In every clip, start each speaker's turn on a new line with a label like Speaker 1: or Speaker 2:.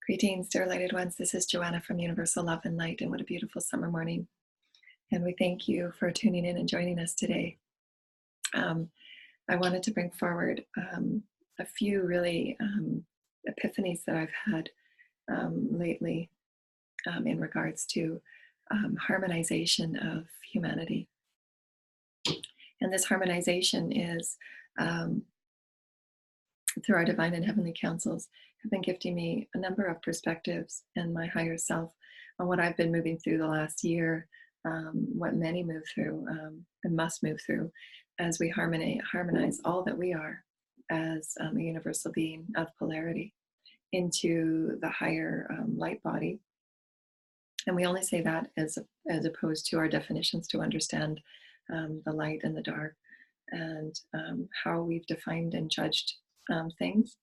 Speaker 1: Greetings, dear lighted ones. This is Joanna from Universal Love and Light, and what a beautiful summer morning. And we thank you for tuning in and joining us today. I wanted to bring forward a few really epiphanies that I've had lately in regards to harmonization of humanity. And this harmonization is through our divine and heavenly councils have been gifting me a number of perspectives and my higher self on what I've been moving through the last year, what many move through and must move through as we harmonize all that we are as a universal being of polarity into the higher light body. And we only say that as opposed to our definitions to understand the light and the dark and how we've defined and judged things,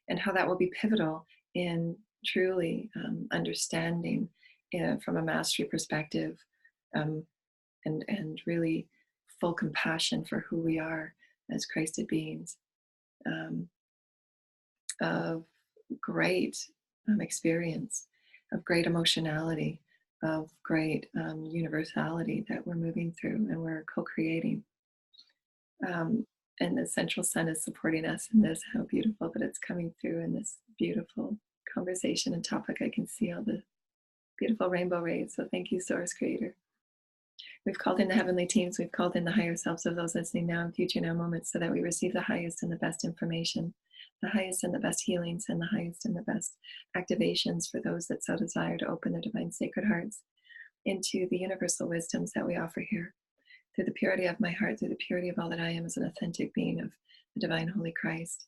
Speaker 1: and how that will be pivotal in truly understanding from a mastery perspective and really full compassion for who we are as Christed beings of great experience, of great emotionality, of great universality that we're moving through and we're co-creating. And the central sun is supporting us in this. How beautiful that it's coming through in this beautiful conversation and topic. I can see all the beautiful rainbow rays. So thank you, Source Creator. We've called in the heavenly teams. We've called in the higher selves of those listening now and future now moments so that we receive the highest and the best information, the highest and the best healings, and the highest and the best activations for those that so desire to open their divine sacred hearts into the universal wisdoms that we offer here. Through the purity of my heart, through the purity of all that I am as an authentic being of the divine Holy Christ,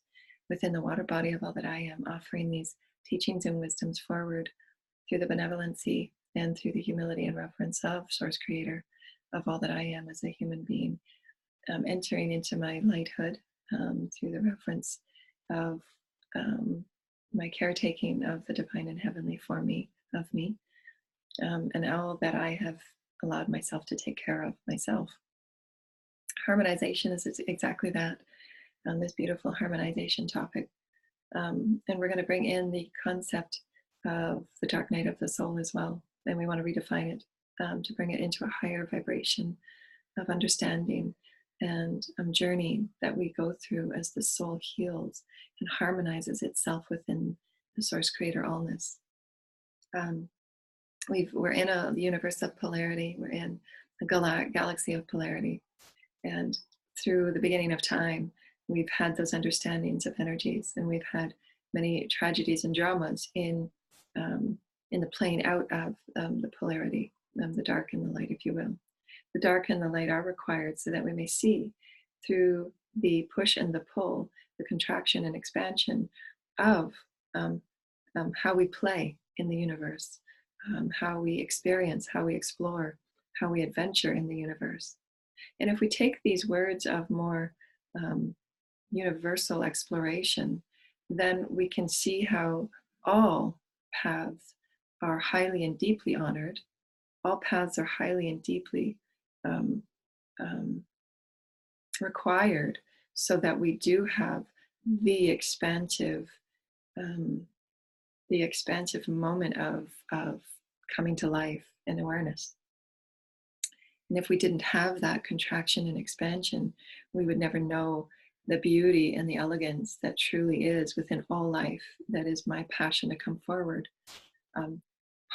Speaker 1: within the water body of all that I am, offering these teachings and wisdoms forward through the benevolency and through the humility and reverence of Source Creator, of all that I am as a human being, entering into my lighthood through the reference of my caretaking of the divine and heavenly for me, of me, and all that I have allowed myself to take care of myself. Harmonization is exactly that, this beautiful harmonization topic. And we're going to bring in the concept of the dark night of the soul as well. And we want to redefine it to bring it into a higher vibration of understanding and journey that we go through as the soul heals and harmonizes itself within the Source Creator allness. We're in a universe of polarity. We're in a galaxy of polarity. And through the beginning of time, we've had those understandings of energies, and we've had many tragedies and dramas in the playing out of the polarity, the dark and the light, if you will. The dark and the light are required so that we may see through the push and the pull, the contraction and expansion of how we play in the universe. How we experience, how we explore, how we adventure in the universe. And if we take these words of more universal exploration, then we can see how all paths are highly and deeply honored. All paths are highly and deeply required so that we do have the expansive moment of coming to life and awareness. And if we didn't have that contraction and expansion, we would never know the beauty and the elegance that truly is within all life. That is my passion to come forward.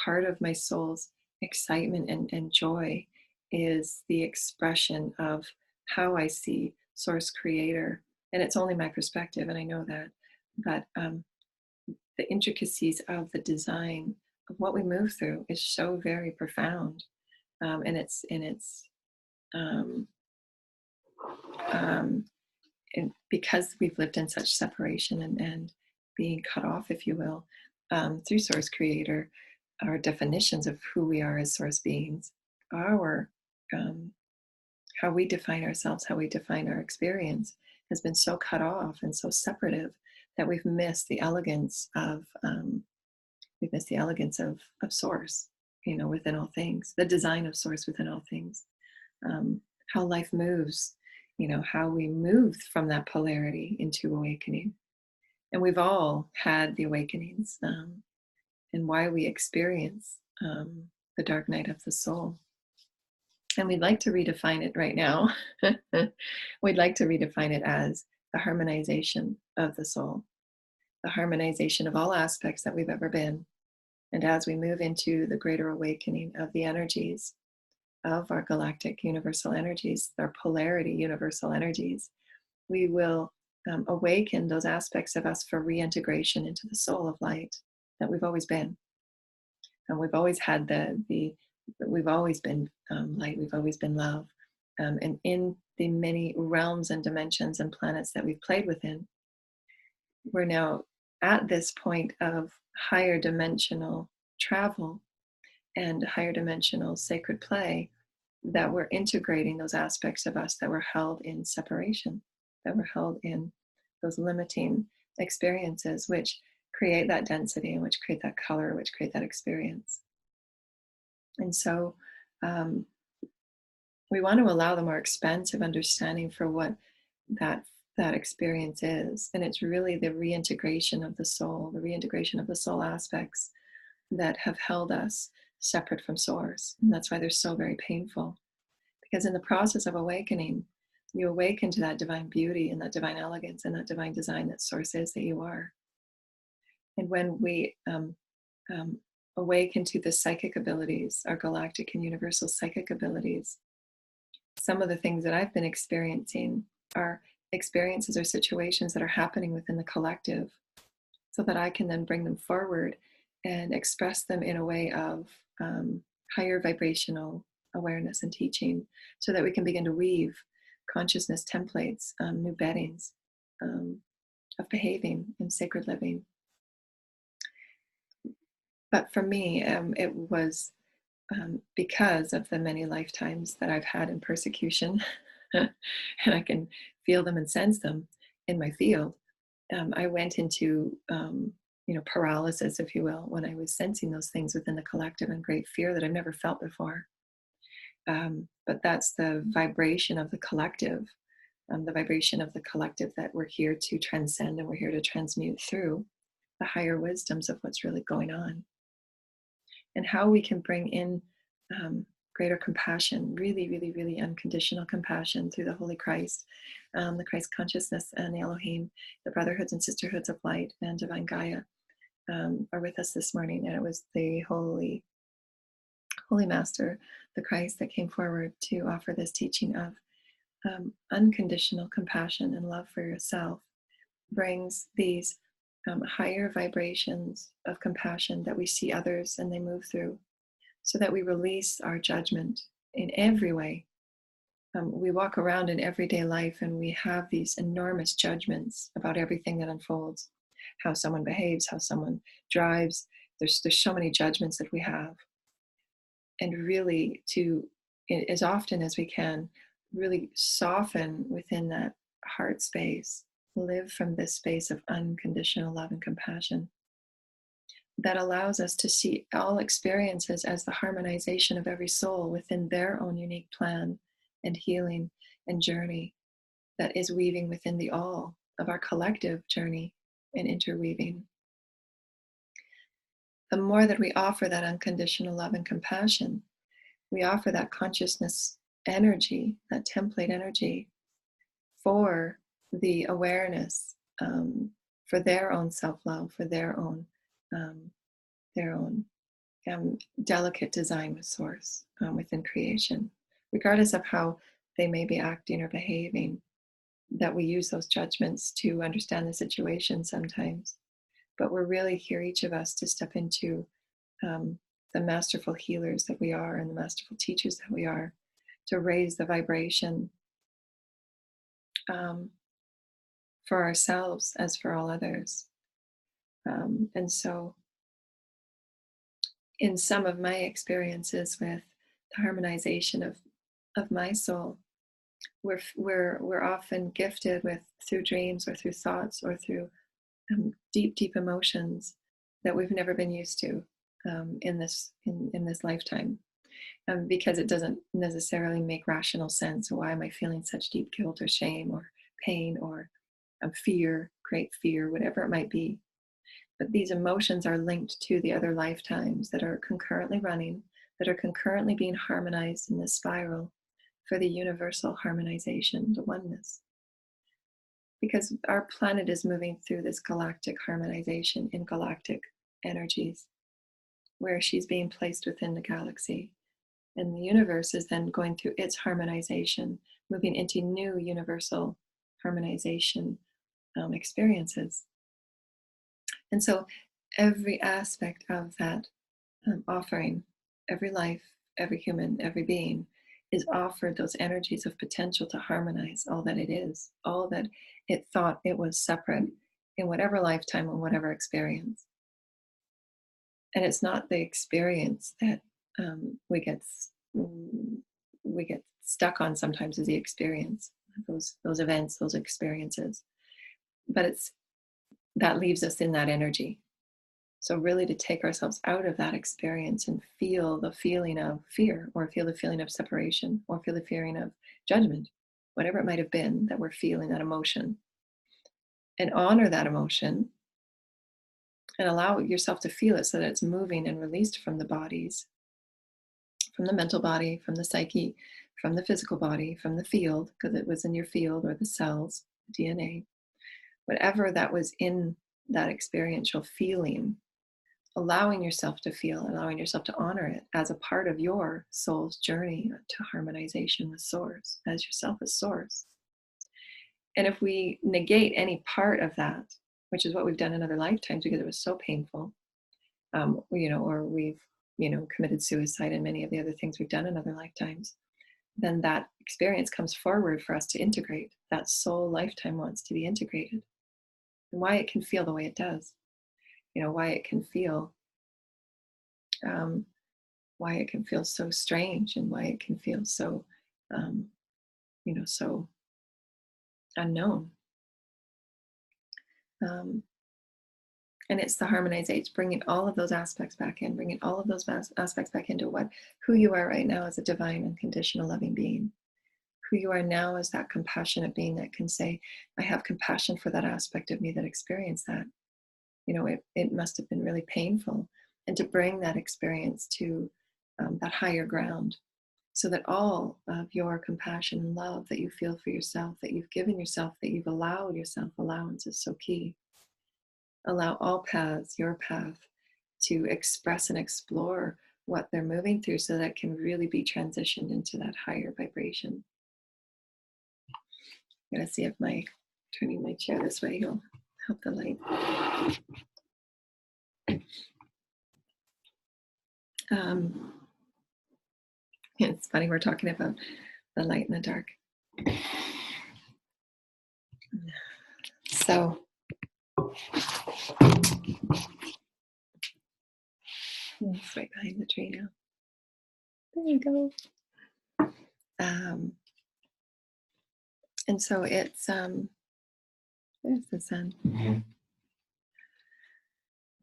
Speaker 1: Part of my soul's excitement and joy is the expression of how I see Source Creator. And it's only my perspective, and I know that. But the intricacies of the design of what we move through is so very profound, and because we've lived in such separation and being cut off, if you will, through Source Creator, our definitions of who we are as Source beings, our how we define ourselves, how we define our experience, has been so cut off and so separative that we've missed the elegance of Source, within all things, the design of Source within all things, how life moves, how we move from that polarity into awakening. And we've all had the awakenings. and why we experience the dark night of the soul. And we'd like to redefine it right now. We'd like to redefine it as the harmonization of the soul, the harmonization of all aspects that we've ever been. And as we move into the greater awakening of the energies of our galactic universal energies, our polarity universal energies, we will awaken those aspects of us for reintegration into the soul of light that we've always been. And we've always had we've always been light, we've always been love. And in the many realms and dimensions and planets that we've played within, we're now at this point of higher dimensional travel and higher dimensional sacred play, that we're integrating those aspects of us that were held in separation, that were held in those limiting experiences, which create that density and which create that color, which create that experience. And so we want to allow the more expansive understanding for what that experience is. And it's really the reintegration of the soul, the reintegration of the soul aspects that have held us separate from source. And that's why they're so very painful. Because in the process of awakening, you awaken to that divine beauty and that divine elegance and that divine design that source is, that you are. And when we awaken to the psychic abilities, our galactic and universal psychic abilities, some of the things that I've been experiencing are experiences or situations that are happening within the collective, so that I can then bring them forward and express them in a way of higher vibrational awareness and teaching, so that we can begin to weave consciousness templates, new beddings of behaving in sacred living. But for me, it was because of the many lifetimes that I've had in persecution, and I can feel them and sense them in my field. I went into paralysis, if you will, when I was sensing those things within the collective, and great fear that I've never felt before. But that's the vibration of the collective, that we're here to transcend, and we're here to transmute through the higher wisdoms of what's really going on. And how we can bring in greater compassion, really, really, really unconditional compassion through the Holy Christ, the Christ consciousness, and the Elohim, the brotherhoods and sisterhoods of light, and divine Gaia are with us this morning. And it was the Holy Master, the Christ, that came forward to offer this teaching of unconditional compassion and love for yourself. Brings these higher vibrations of compassion that we see others and they move through, so that we release our judgment in every way. We walk around in everyday life and we have these enormous judgments about everything that unfolds, how someone behaves, how someone drives. There's so many judgments that we have. And really, to, as often as we can, really soften within that heart space, live from this space of unconditional love and compassion that allows us to see all experiences as the harmonization of every soul within their own unique plan and healing and journey that is weaving within the all of our collective journey and interweaving. The more that we offer that unconditional love and compassion, we offer that consciousness energy, that template energy for the awareness, for their own self-love, for their own delicate design with source within creation, regardless of how they may be acting or behaving, that we use those judgments to understand the situation sometimes. But we're really here, each of us, to step into the masterful healers that we are and the masterful teachers that we are, to raise the vibration for ourselves as for all others. And so in some of my experiences with the harmonization of my soul, we're often gifted with, through dreams or through thoughts or through deep emotions that we've never been used to in this lifetime, because it doesn't necessarily make rational sense. Why am I feeling such deep guilt or shame or pain or fear, great fear, whatever it might be? But these emotions are linked to the other lifetimes that are concurrently running, that are concurrently being harmonized in this spiral for the universal harmonization, the oneness. Because our planet is moving through this galactic harmonization in galactic energies, where she's being placed within the galaxy. And the universe is then going through its harmonization, moving into new universal harmonization experiences. And so every aspect of that offering, every life, every human, every being is offered those energies of potential to harmonize all that it is, all that it thought it was separate in whatever lifetime or whatever experience. And it's not the experience that we get stuck on sometimes, is the experience, those events, those experiences. But it's that leaves us in that energy. So really to take ourselves out of that experience and feel the feeling of fear, or feel the feeling of separation, or feel the feeling of judgment, whatever it might have been that we're feeling, that emotion, and honor that emotion and allow yourself to feel it so that it's moving and released from the bodies, from the mental body, from the psyche, from the physical body, from the field, because it was in your field, or the cells, DNA, whatever that was in that experiential feeling. Allowing yourself to feel, allowing yourself to honor it as a part of your soul's journey to harmonization with Source, as yourself as Source. And if we negate any part of that, which is what we've done in other lifetimes because it was so painful, or we've, committed suicide and many of the other things we've done in other lifetimes, then that experience comes forward for us to integrate. That soul lifetime wants to be integrated. And why it can feel the way it does. Why it can feel so strange, and why it can feel so so unknown, and it's the harmonization, bringing all of those aspects back in, bringing all of those aspects back into who you are right now as a divine unconditional loving being, who you are now as that compassionate being that can say, I have compassion for that aspect of me that experienced that. It must have been really painful, and to bring that experience to that higher ground, so that all of your compassion and love that you feel for yourself, that you've given yourself, that you've allowed yourself, allowance is so key. Allow all paths, your path, to express and explore what they're moving through, so that it can really be transitioned into that higher vibration. I'm going to see if turning my chair this way will help the light. It's funny, we're talking about the light and the dark. So it's right behind the tree now. There you go. And so it's there's the sun.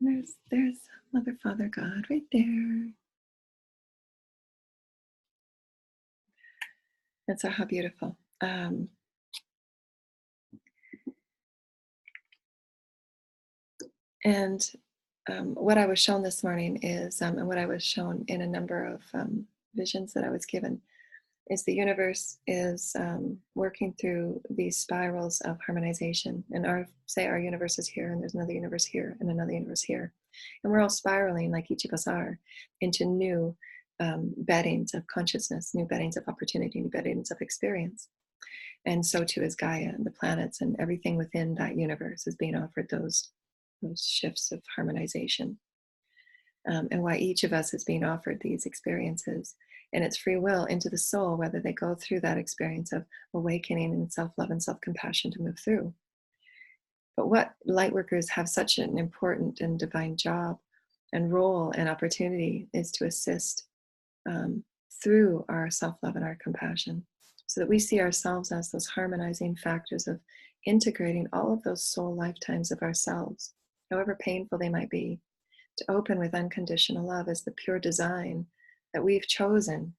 Speaker 1: There's Mother, Father, God right there. And so how beautiful. What I was shown this morning is, and what I was shown in a number of visions that I was given, is the universe is working through these spirals of harmonization. And our universe is here, and there's another universe here, and another universe here. And we're all spiraling, like each of us are, into new beddings of consciousness, new beddings of opportunity, new beddings of experience. And so too is Gaia, and the planets, and everything within that universe is being offered those shifts of harmonization. And why each of us is being offered these experiences, and it's free will into the soul, whether they go through that experience of awakening and self-love and self-compassion to move through. But what lightworkers have such an important and divine job and role and opportunity is to assist through our self-love and our compassion, so that we see ourselves as those harmonizing factors of integrating all of those soul lifetimes of ourselves, however painful they might be, to open with unconditional love as the pure design that we've chosen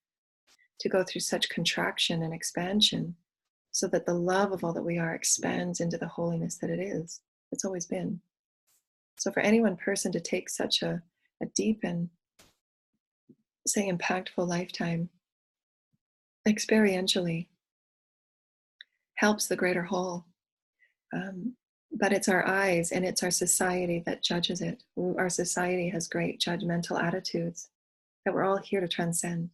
Speaker 1: to go through such contraction and expansion, so that the love of all that we are expands into the holiness that it is. It's always been. So for any one person to take such a deep and, say, impactful lifetime experientially helps the greater whole. But it's our eyes and it's our society that judges it. Our society has great judgmental attitudes that we're all here to transcend.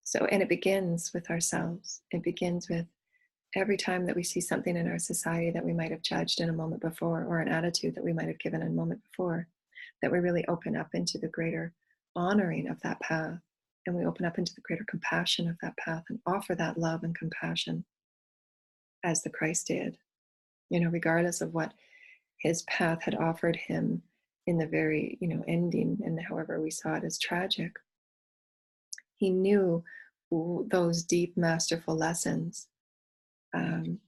Speaker 1: So, and it begins with ourselves. It begins with every time that we see something in our society that we might have judged in a moment before, or an attitude that we might have given in a moment before, that we really open up into the greater honoring of that path. And we open up into the greater compassion of that path and offer that love and compassion as the Christ did, regardless of what his path had offered him in the very, ending, and however we saw it as tragic. He knew those deep, masterful lessons, and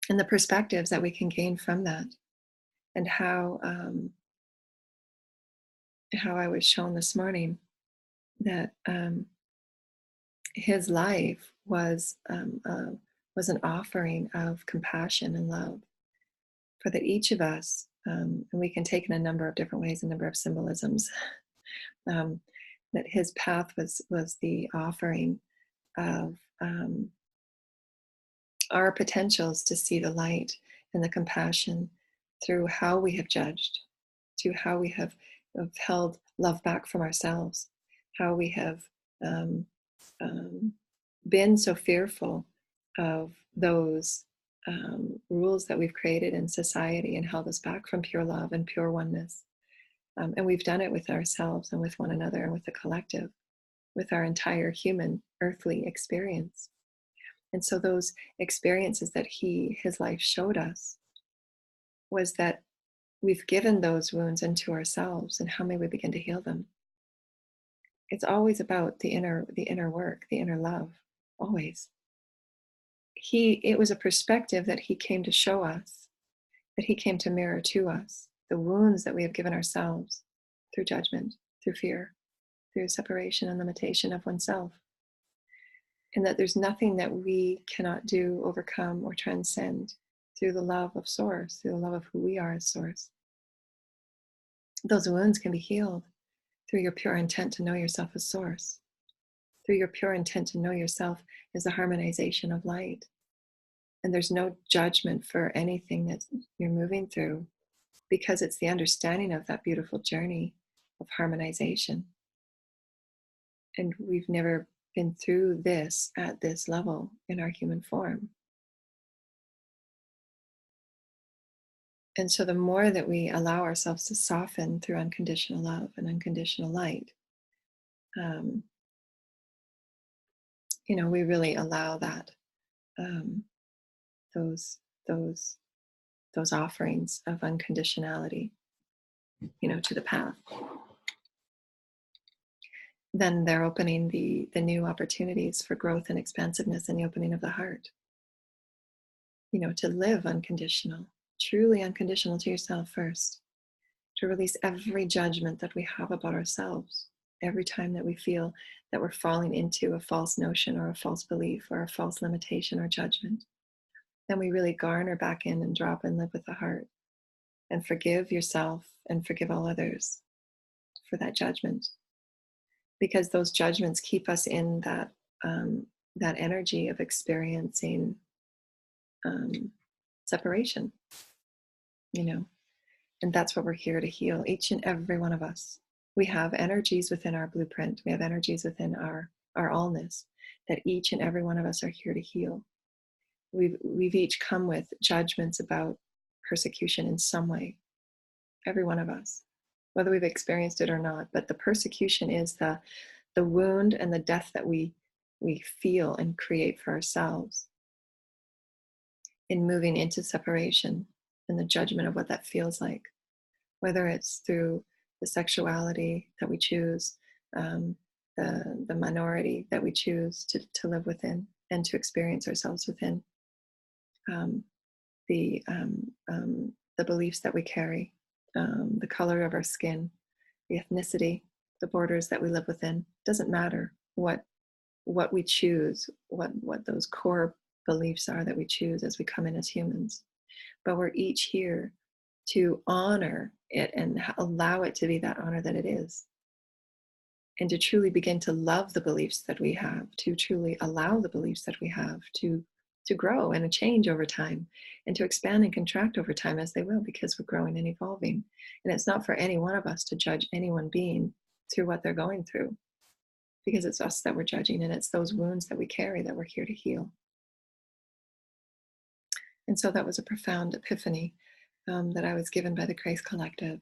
Speaker 1: the perspectives that we can gain from that, and how I was shown this morning that his life was an offering of compassion and love, for that each of us, and we can take in a number of different ways, a number of symbolisms, that his path was the offering of our potentials to see the light and the compassion through how we have judged, to how we have held love back from ourselves, how we have been so fearful of those rules that we've created in society and held us back from pure love and pure oneness. And we've done it with ourselves and with one another and with the collective, with our entire human earthly experience. And so those experiences that his life showed us was that we've given those wounds into ourselves, and how may we begin to heal them? It's always about the inner work, the inner love, always. It was a perspective that he came to show us, that he came to mirror to us, the wounds that we have given ourselves through judgment, through fear, through separation and limitation of oneself. And that there's nothing that we cannot do, overcome, or transcend through the love of Source, through the love of who we are as Source. Those wounds can be healed through your pure intent to know yourself as Source, through your pure intent to know yourself as the harmonization of light. And there's no judgment for anything that you're moving through, because it's the understanding of that beautiful journey of harmonization. And we've never been through this at this level in our human form. And so the more that we allow ourselves to soften through unconditional love and unconditional light, we really allow that, those offerings of unconditionality, to the path. Then they're opening the new opportunities for growth and expansiveness in the opening of the heart. To live unconditional, truly unconditional to yourself first, to release every judgment that we have about ourselves, every time that we feel that we're falling into a false notion or a false belief or a false limitation or judgment. Then we really garner back in and drop and live with the heart, and forgive yourself and forgive all others for that judgment. Because those judgments keep us in that energy of experiencing separation, and that's what we're here to heal, each and every one of us. We have energies within our blueprint. We have energies within our allness that each and every one of us are here to heal. We've each come with judgments about persecution in some way, every one of us, whether we've experienced it or not. But the persecution is the wound and the death that we feel and create for ourselves in moving into separation, and the judgment of what that feels like, whether it's through the sexuality that we choose, the minority that we choose to live within and to experience ourselves within, the beliefs that we carry, the color of our skin, the ethnicity, the borders that we live within. Doesn't matter what we choose, what those core beliefs are that we choose as we come in as humans. But we're each here to honor it and allow it to be that honor that it is, and to truly begin to love the beliefs that we have, to truly allow the beliefs that we have to grow and to change over time, and to expand and contract over time, as they will, because we're growing and evolving. And it's not for any one of us to judge any one being through what they're going through, because it's us that we're judging, and it's those wounds that we carry that we're here to heal. And so that was a profound epiphany that I was given by the Grace Collective,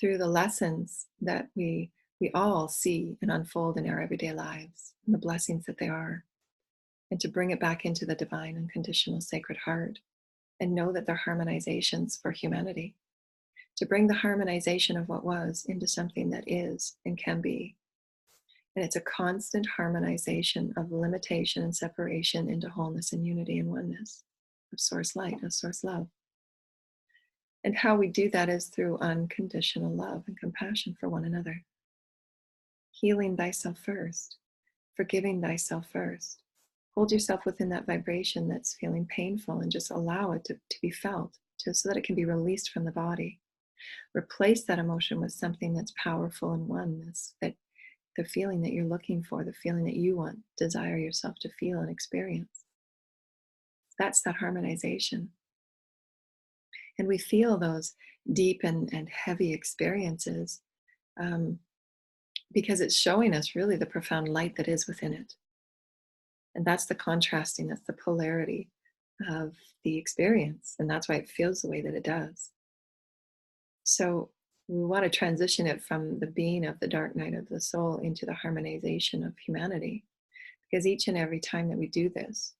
Speaker 1: through the lessons that we all see and unfold in our everyday lives, and the blessings that they are, and to bring it back into the divine, unconditional, sacred heart, and know that they're harmonizations for humanity, to bring the harmonization of what was into something that is and can be. And it's a constant harmonization of limitation and separation into wholeness and unity and oneness, of source light, of source love. And how we do that is through unconditional love and compassion for one another. Healing thyself first, forgiving thyself first. Hold yourself within that vibration that's feeling painful, and just allow it to be felt, so that it can be released from the body. Replace that emotion with something that's powerful and oneness, that the feeling that you're looking for, the feeling that you want, desire yourself to feel and experience. That's that harmonization. And we feel those deep and heavy experiences because it's showing us really the profound light that is within it. And that's the contrasting, that's the polarity of the experience. And that's why it feels the way that it does. So we want to transition it from the being of the dark night of the soul into the harmonization of humanity. Because each and every time that we do this,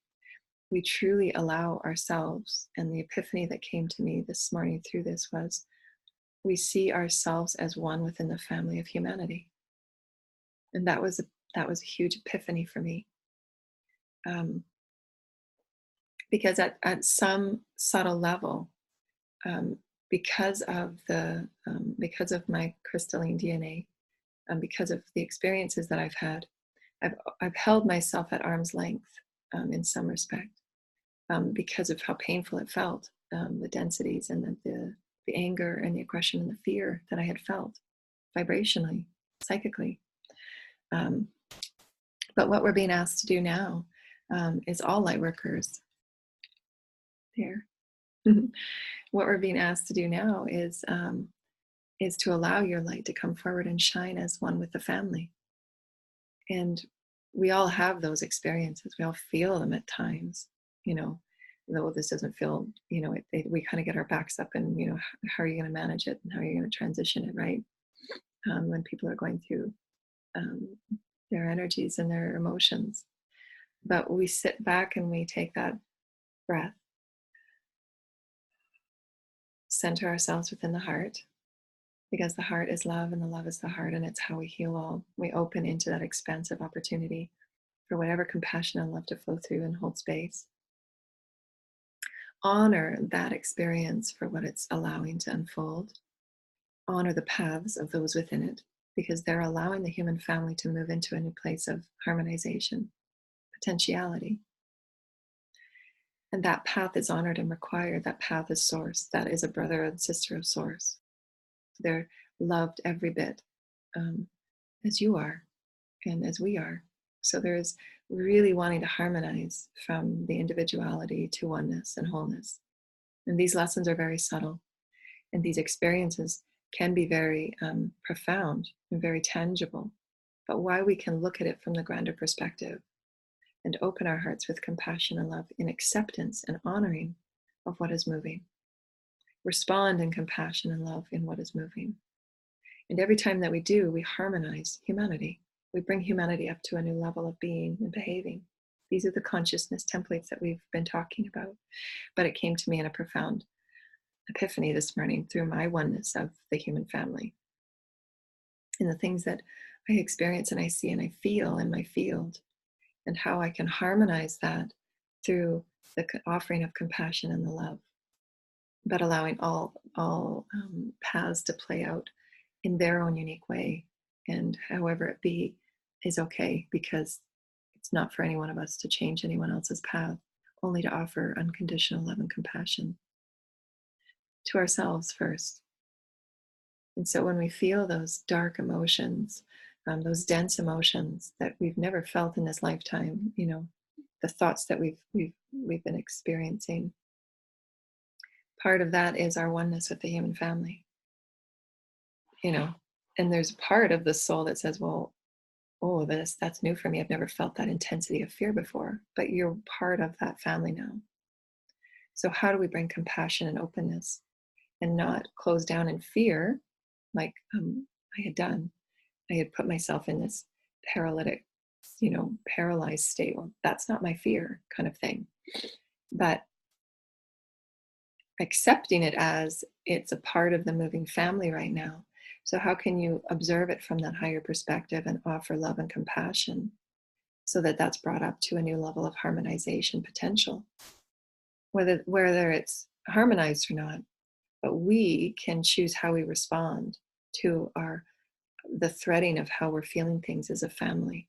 Speaker 1: we truly allow ourselves, and the epiphany that came to me this morning through this was, we see ourselves as one within the family of humanity. And that was a huge epiphany for me. Because at some subtle level, because of my crystalline DNA, because of the experiences that I've had, I've held myself at arm's length in some respect, because of how painful it felt, the densities and the anger and the aggression and the fear that I had felt vibrationally, psychically. But what we're being asked to do now is all light workers. There. What we're being asked to do now is to allow your light to come forward and shine as one with the family. And we all have those experiences. We all feel them at times, though this doesn't feel, we kind of get our backs up and, how are you going to manage it and how are you going to transition it, right? When people are going through their energies and their emotions. But we sit back and we take that breath, center ourselves within the heart, because the heart is love and the love is the heart, and it's how we heal all. We open into that expansive opportunity for whatever compassion and love to flow through and hold space. Honor that experience for what it's allowing to unfold. Honor the paths of those within it, because they're allowing the human family to move into a new place of harmonization, potentiality. And that path is honored and required. That path is source. That is a brother and sister of source. They're loved every bit as you are and as we are. So there's really wanting to harmonize from the individuality to oneness and wholeness. And these lessons are very subtle. And these experiences can be very profound and very tangible. But why we can look at it from the grander perspective and open our hearts with compassion and love in acceptance and honoring of what is moving. Respond in compassion and love in what is moving. And every time that we do, we harmonize humanity. We bring humanity up to a new level of being and behaving. These are the consciousness templates that we've been talking about. But it came to me in a profound epiphany this morning through my oneness of the human family. And the things that I experience and I see and I feel in my field, and how I can harmonize that through the offering of compassion and the love, but allowing all paths to play out in their own unique way, and however it be is okay, because it's not for any one of us to change anyone else's path, only to offer unconditional love and compassion to ourselves first. And so when we feel those dark emotions, those dense emotions that we've never felt in this lifetime, the thoughts that we've been experiencing, part of that is our oneness with the human family. you know and there's a part of the soul that says, well, oh, that's new for me. I've never felt that intensity of fear before, but you're part of that family now. So how do we bring compassion and openness and not close down in fear, like I had done? I had put myself in this paralytic, paralyzed state. Well, that's not my fear, kind of thing. But accepting it as it's a part of the moving family right now. So how can you observe it from that higher perspective and offer love and compassion so that that's brought up to a new level of harmonization potential, whether it's harmonized or not? But we can choose how we respond to the threading of how we're feeling things as a family,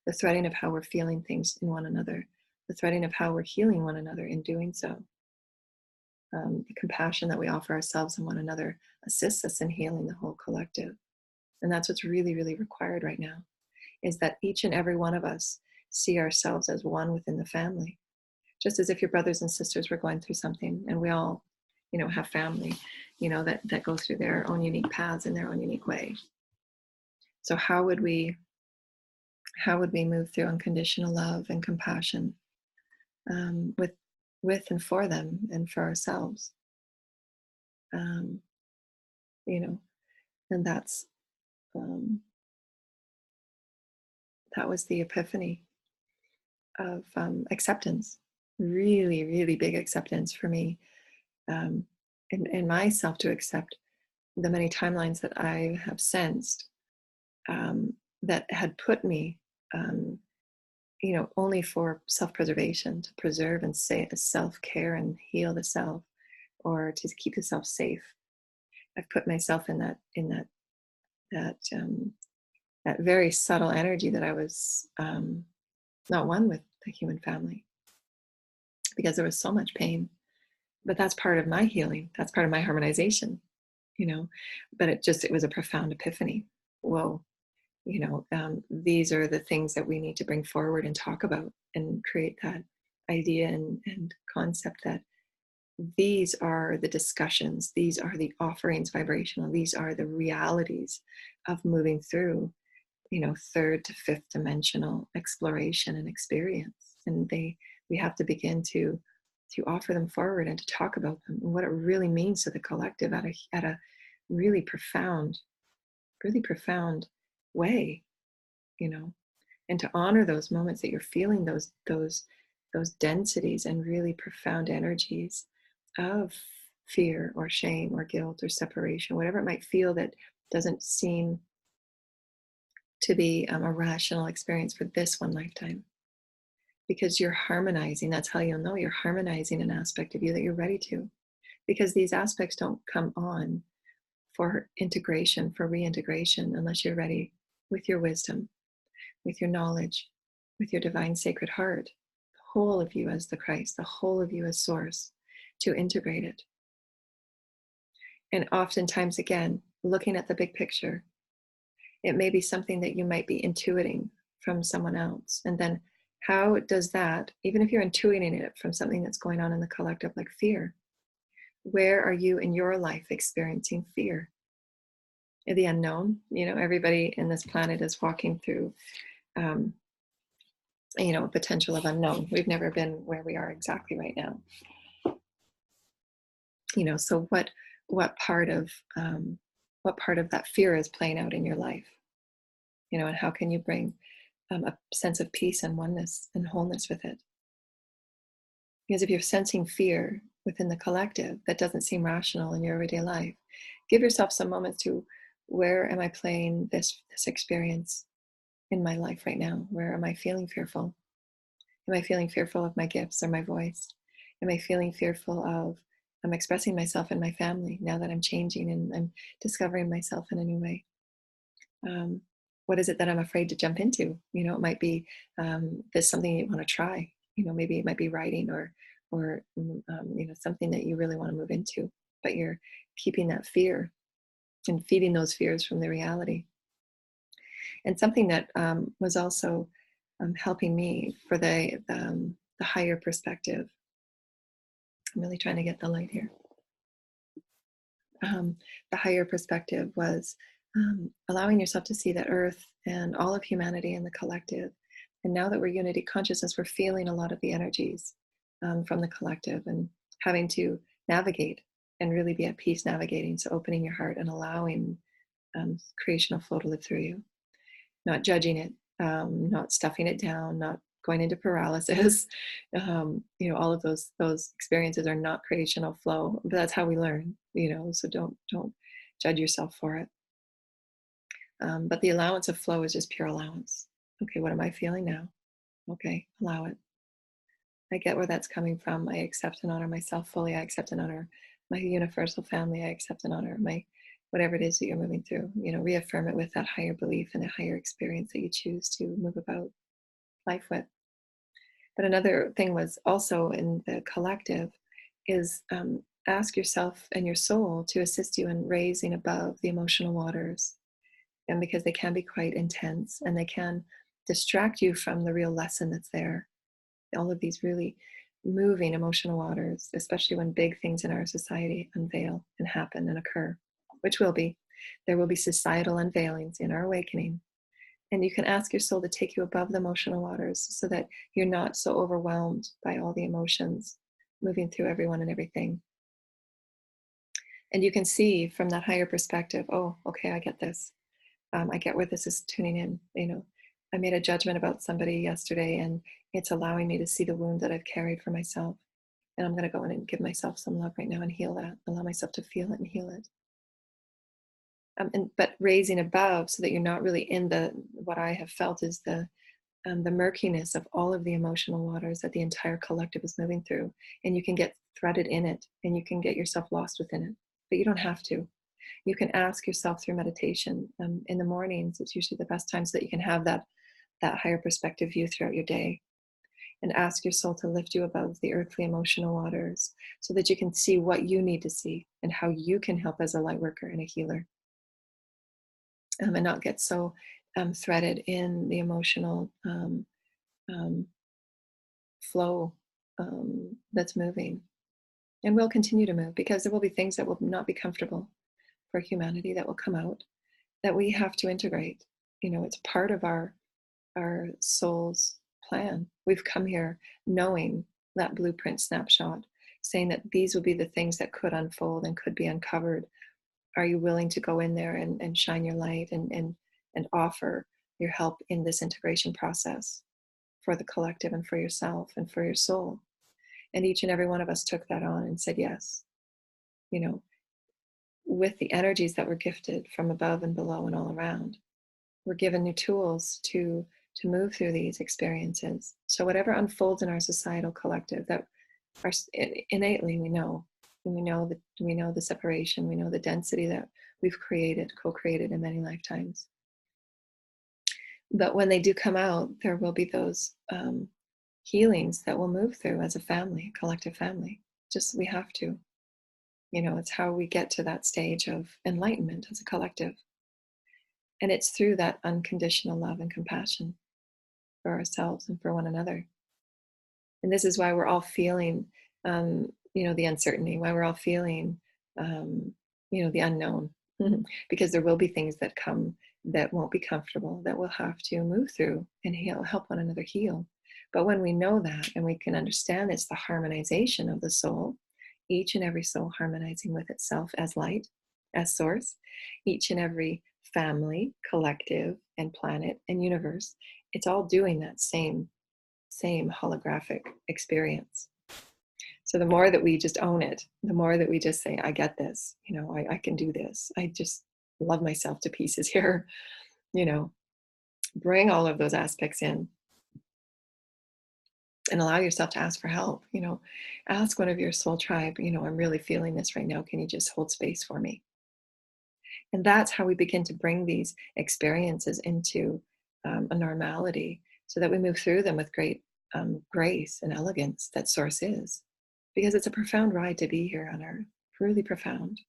Speaker 1: the threading of how we're feeling things in one another, the threading of how we're healing one another in doing so. The compassion that we offer ourselves and one another assists us in healing the whole collective. And that's what's really, really required right now, is that each and every one of us see ourselves as one within the family. Just as if your brothers and sisters were going through something, and we all, have family, that go through their own unique paths in their own unique way. So how would we move through unconditional love and compassion, with and for them and for ourselves? um, and that was the epiphany of acceptance, really, really big acceptance for me, and myself, to accept the many timelines that I have sensed, that had put me, only for self-preservation, to preserve and say self-care and heal the self, or to keep the self safe. I've put myself in that very subtle energy that I was not one with the human family, because there was so much pain. But that's part of my healing. That's part of my harmonization, but it was a profound epiphany. Whoa, these are the things that we need to bring forward and talk about and create that idea and concept that these are the discussions, these are the offerings vibrational, these are the realities of moving through, third to fifth dimensional exploration and experience. And we have to begin to offer them forward and to talk about them and what it really means to the collective at a really profound way, and to honor those moments that you're feeling those densities and really profound energies of fear or shame or guilt or separation, whatever it might feel that doesn't seem to be a rational experience for this one lifetime. Because you're harmonizing. That's how you'll know you're harmonizing an aspect of you that you're ready to. Because these aspects don't come on for integration, for reintegration, unless you're ready with your wisdom, with your knowledge, with your divine sacred heart, the whole of you as the Christ, the whole of you as source, to integrate it. And oftentimes, again, looking at the big picture, it may be something that you might be intuiting from someone else. And then how does that, even if you're intuiting it from something that's going on in the collective, like fear, where are you in your life experiencing fear? The unknown. Everybody in this planet is walking through, a potential of unknown. We've never been where we are exactly right now. So what part of that fear is playing out in your life? And how can you bring a sense of peace and oneness and wholeness with it? Because if you're sensing fear within the collective that doesn't seem rational in your everyday life, give yourself some moments to, where am I playing this experience in my life right now? Where am I feeling fearful? Am I feeling fearful of my gifts or my voice? Am I feeling fearful of I'm expressing myself in my family now that I'm changing and I'm discovering myself in a new way? What is it that I'm afraid to jump into? It might be there's something you want to try. Maybe it might be writing or something that you really want to move into. but you're keeping that fear and feeding those fears from the reality. And something that was also helping me for the higher perspective. I'm really trying to get the light here. um, the higher perspective was allowing yourself to see that Earth and all of humanity and the collective. And now that we're unity consciousness, we're feeling a lot of the energies from the collective and having to navigate and really be at peace navigating. So opening your heart and allowing creational flow to live through you, not judging it, not stuffing it down, not going into paralysis. All of those experiences are not creational flow, but that's how we learn. So don't judge yourself for it. But the allowance of flow is just pure allowance. Okay, what am I feeling now? Okay, allow it. I get where that's coming from. I accept and honor myself fully. I accept and honor my universal family. I accept and honor my whatever it is that you're moving through. Reaffirm it with that higher belief and a higher experience that you choose to move about life with. But another thing was also in the collective is ask yourself and your soul to assist you in raising above the emotional waters. And because they can be quite intense and they can distract you from the real lesson that's there. All of these really moving emotional waters, especially when big things in our society unveil and happen and occur, which will be. There will be societal unveilings in our awakening. And you can ask your soul to take you above the emotional waters so that you're not so overwhelmed by all the emotions moving through everyone and everything. And you can see from that higher perspective, oh, okay, I get this. I get where this is tuning in. I made a judgment about somebody yesterday, and it's allowing me to see the wound that I've carried for myself. And I'm going to go in and give myself some love right now and heal that. Allow myself to feel it and heal it. But raising above so that you're not really in what I have felt is the murkiness of all of the emotional waters that the entire collective is moving through. And you can get threaded in it and you can get yourself lost within it, but you don't have to. You can ask yourself through meditation in the mornings. It's usually the best time so that you can have that higher perspective view throughout your day, and ask your soul to lift you above the earthly emotional waters so that you can see what you need to see and how you can help as a light worker and a healer, and not get so threaded in the emotional flow that's moving and will continue to move, because there will be things that will not be comfortable for humanity that will come out that we have to integrate. It's part of our soul's plan. We've come here knowing that blueprint snapshot, saying that these will be the things that could unfold and could be uncovered. Are you willing to go in there and shine your light and offer your help in this integration process for the collective and for yourself and for your soul? And each and every one of us took that on and said yes. With the energies that were gifted from above and below and all around, we're given new tools to move through these experiences. So whatever unfolds in our societal collective that are innately we know the separation, we know the density that we've co-created in many lifetimes. But when they do come out, there will be those healings that we'll move through as a family, collective family. Just we have to. It's how we get to that stage of enlightenment as a collective. And it's through that unconditional love and compassion for ourselves and for one another. And this is why we're all feeling, the uncertainty, why we're all feeling, the unknown, because there will be things that come that won't be comfortable, that we'll have to move through and help one another heal. But when we know that and we can understand it's the harmonization of the soul, each and every soul harmonizing with itself as light, as source, each and every family, collective, and planet and universe, it's all doing that same holographic experience. So the more that we just own it, the more that we just say, I get this, I can do this. I just love myself to pieces here, bring all of those aspects in and allow yourself to ask for help. Ask one of your soul tribe, I'm really feeling this right now. Can you just hold space for me? And that's how we begin to bring these experiences into a normality so that we move through them with great grace and elegance that source is. Because it's a profound ride to be here on Earth, really profound.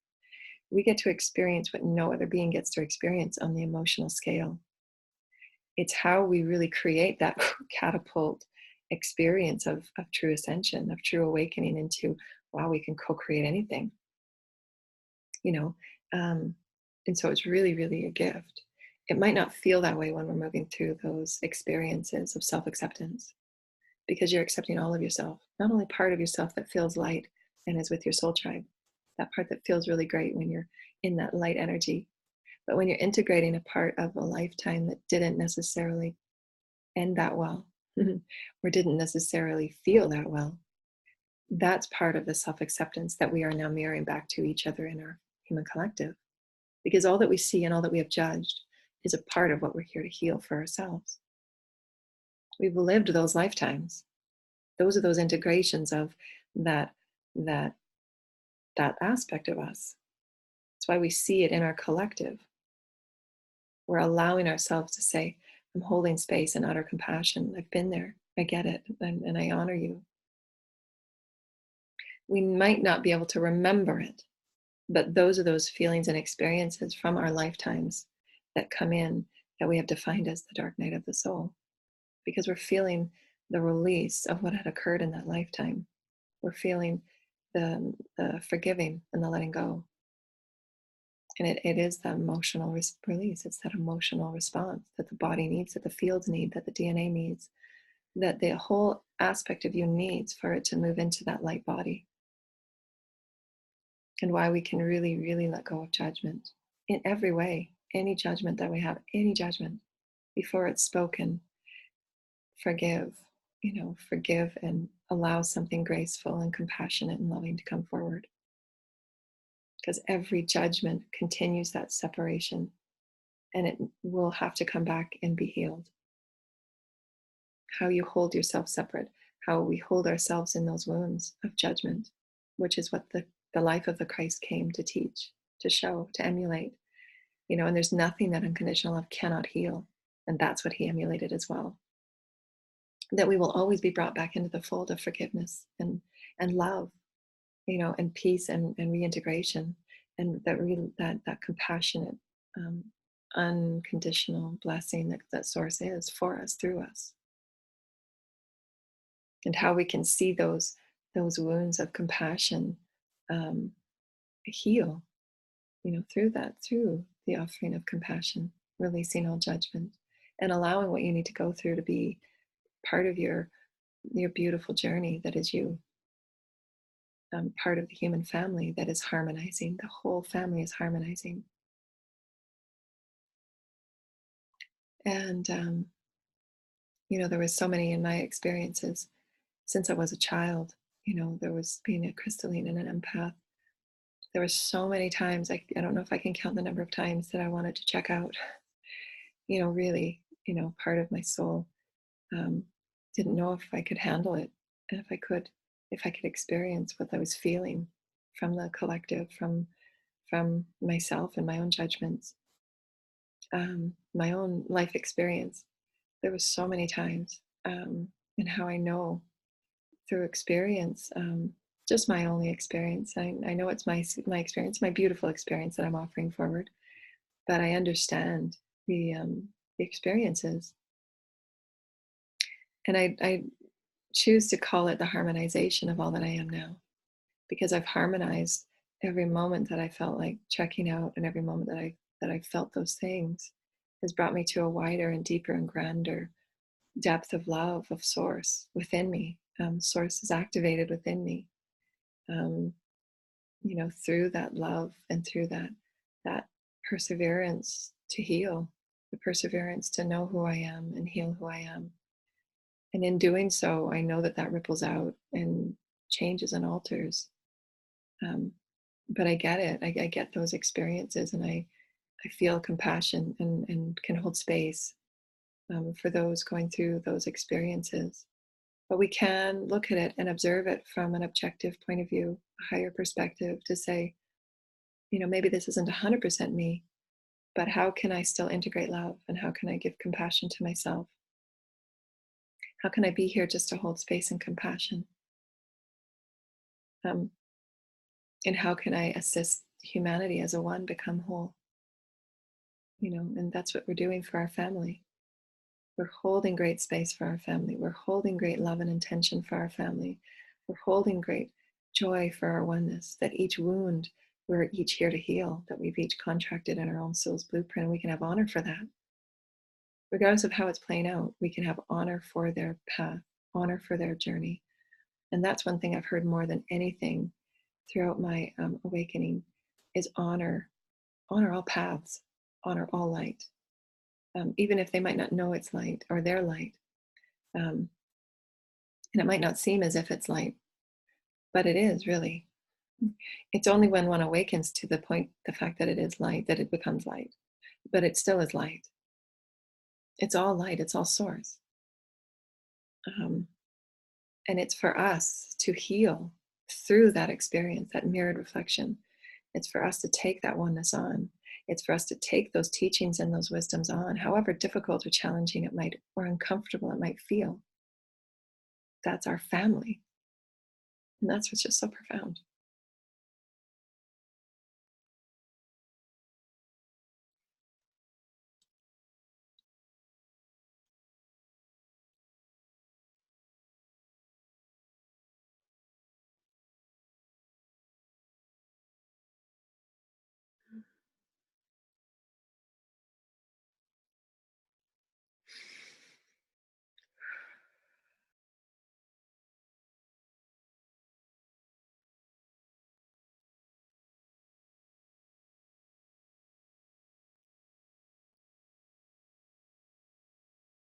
Speaker 1: We get to experience what no other being gets to experience on the emotional scale. It's how we really create that catapult experience of true ascension, of true awakening into, wow, we can co-create anything, you know. Um, and so it's really, really a gift. It might not feel that way when we're moving through those experiences of self-acceptance, because you're accepting all of yourself, not only part of yourself that feels light and is with your soul tribe, that part that feels really great when you're in that light energy, but when you're integrating a part of a lifetime that didn't necessarily end that well, or didn't necessarily feel that well, that's part of the self-acceptance that we are now mirroring back to each other in our human collective. Because all that we see and all that we have judged is a part of what we're here to heal for ourselves. We've lived those lifetimes. Those are those integrations of that that that aspect of us. That's why we see it in our collective. We're allowing ourselves to say, I'm holding space and utter compassion. I've been there. I get it. And I honor you. We might not be able to remember it, but those are those feelings and experiences from our lifetimes that come in that we have defined as the dark night of the soul, because we're feeling the release of what had occurred in that lifetime. We're feeling the forgiving and the letting go. And it is that emotional release. It's that emotional response that the body needs, that the fields need, that the DNA needs, that the whole aspect of you needs for it to move into that light body. And why we can really, really let go of judgment in every way. Any judgment that we have, any judgment, before it's spoken, forgive, forgive and allow something graceful and compassionate and loving to come forward. Because every judgment continues that separation, and it will have to come back and be healed. How you hold yourself separate, how we hold ourselves in those wounds of judgment, which is what the life of the Christ came to teach, to show, to emulate. And there's nothing that unconditional love cannot heal. And that's what he emulated as well. That we will always be brought back into the fold of forgiveness and love, and peace and reintegration, and that compassionate, unconditional blessing that source is for us, through us. And how we can see those wounds of compassion heal, through the offering of compassion, releasing all judgment, and allowing what you need to go through to be part of your beautiful journey that is you. Part of the human family that is harmonizing. The whole family is harmonizing. And, there was so many in my experiences since I was a child. There was being a crystalline and an empath. There were so many times, I don't know if I can count the number of times that I wanted to check out. Really, part of my soul didn't know if I could handle it, and if I could experience what I was feeling from the collective, from myself and my own judgments, my own life experience. There was so many times, and how I know through experience, just my only experience. I know it's my experience, my beautiful experience that I'm offering forward, but I understand the experiences, and I choose to call it the harmonization of all that I am now, because I've harmonized every moment that I felt like checking out, and every moment that I felt those things has brought me to a wider and deeper and grander depth of love of source within me. Source is activated within me, through that love and through that perseverance to heal, the perseverance to know who I am and heal who I am. And in doing so, I know that ripples out and changes and alters. But I get it. I get those experiences, and I feel compassion and can hold space for those going through those experiences. But we can look at it and observe it from an objective point of view, a higher perspective, to say, maybe this isn't 100% me, but how can I still integrate love, and how can I give compassion to myself? How can I be here just to hold space and compassion? And how can I assist humanity as a one become whole? And that's what we're doing for our family. We're holding great space for our family. We're holding great love and intention for our family. We're holding great joy for our oneness, that each wound we're each here to heal, that we've each contracted in our own soul's blueprint. We can have honor for that. Regardless of how it's playing out, we can have honor for their path, honor for their journey. And that's one thing I've heard more than anything throughout my awakening is honor all paths, honor all light. Even if they might not know it's light or their light. And it might not seem as if it's light, but it is really. It's only when one awakens to the fact that it is light, that it becomes light, but it still is light. It's all light, it's all source. And it's for us to heal through that experience, that mirrored reflection. It's for us to take that oneness on. It's for us to take those teachings and those wisdoms on, however difficult or challenging it might, or uncomfortable it might feel. That's our family. And that's what's just so profound.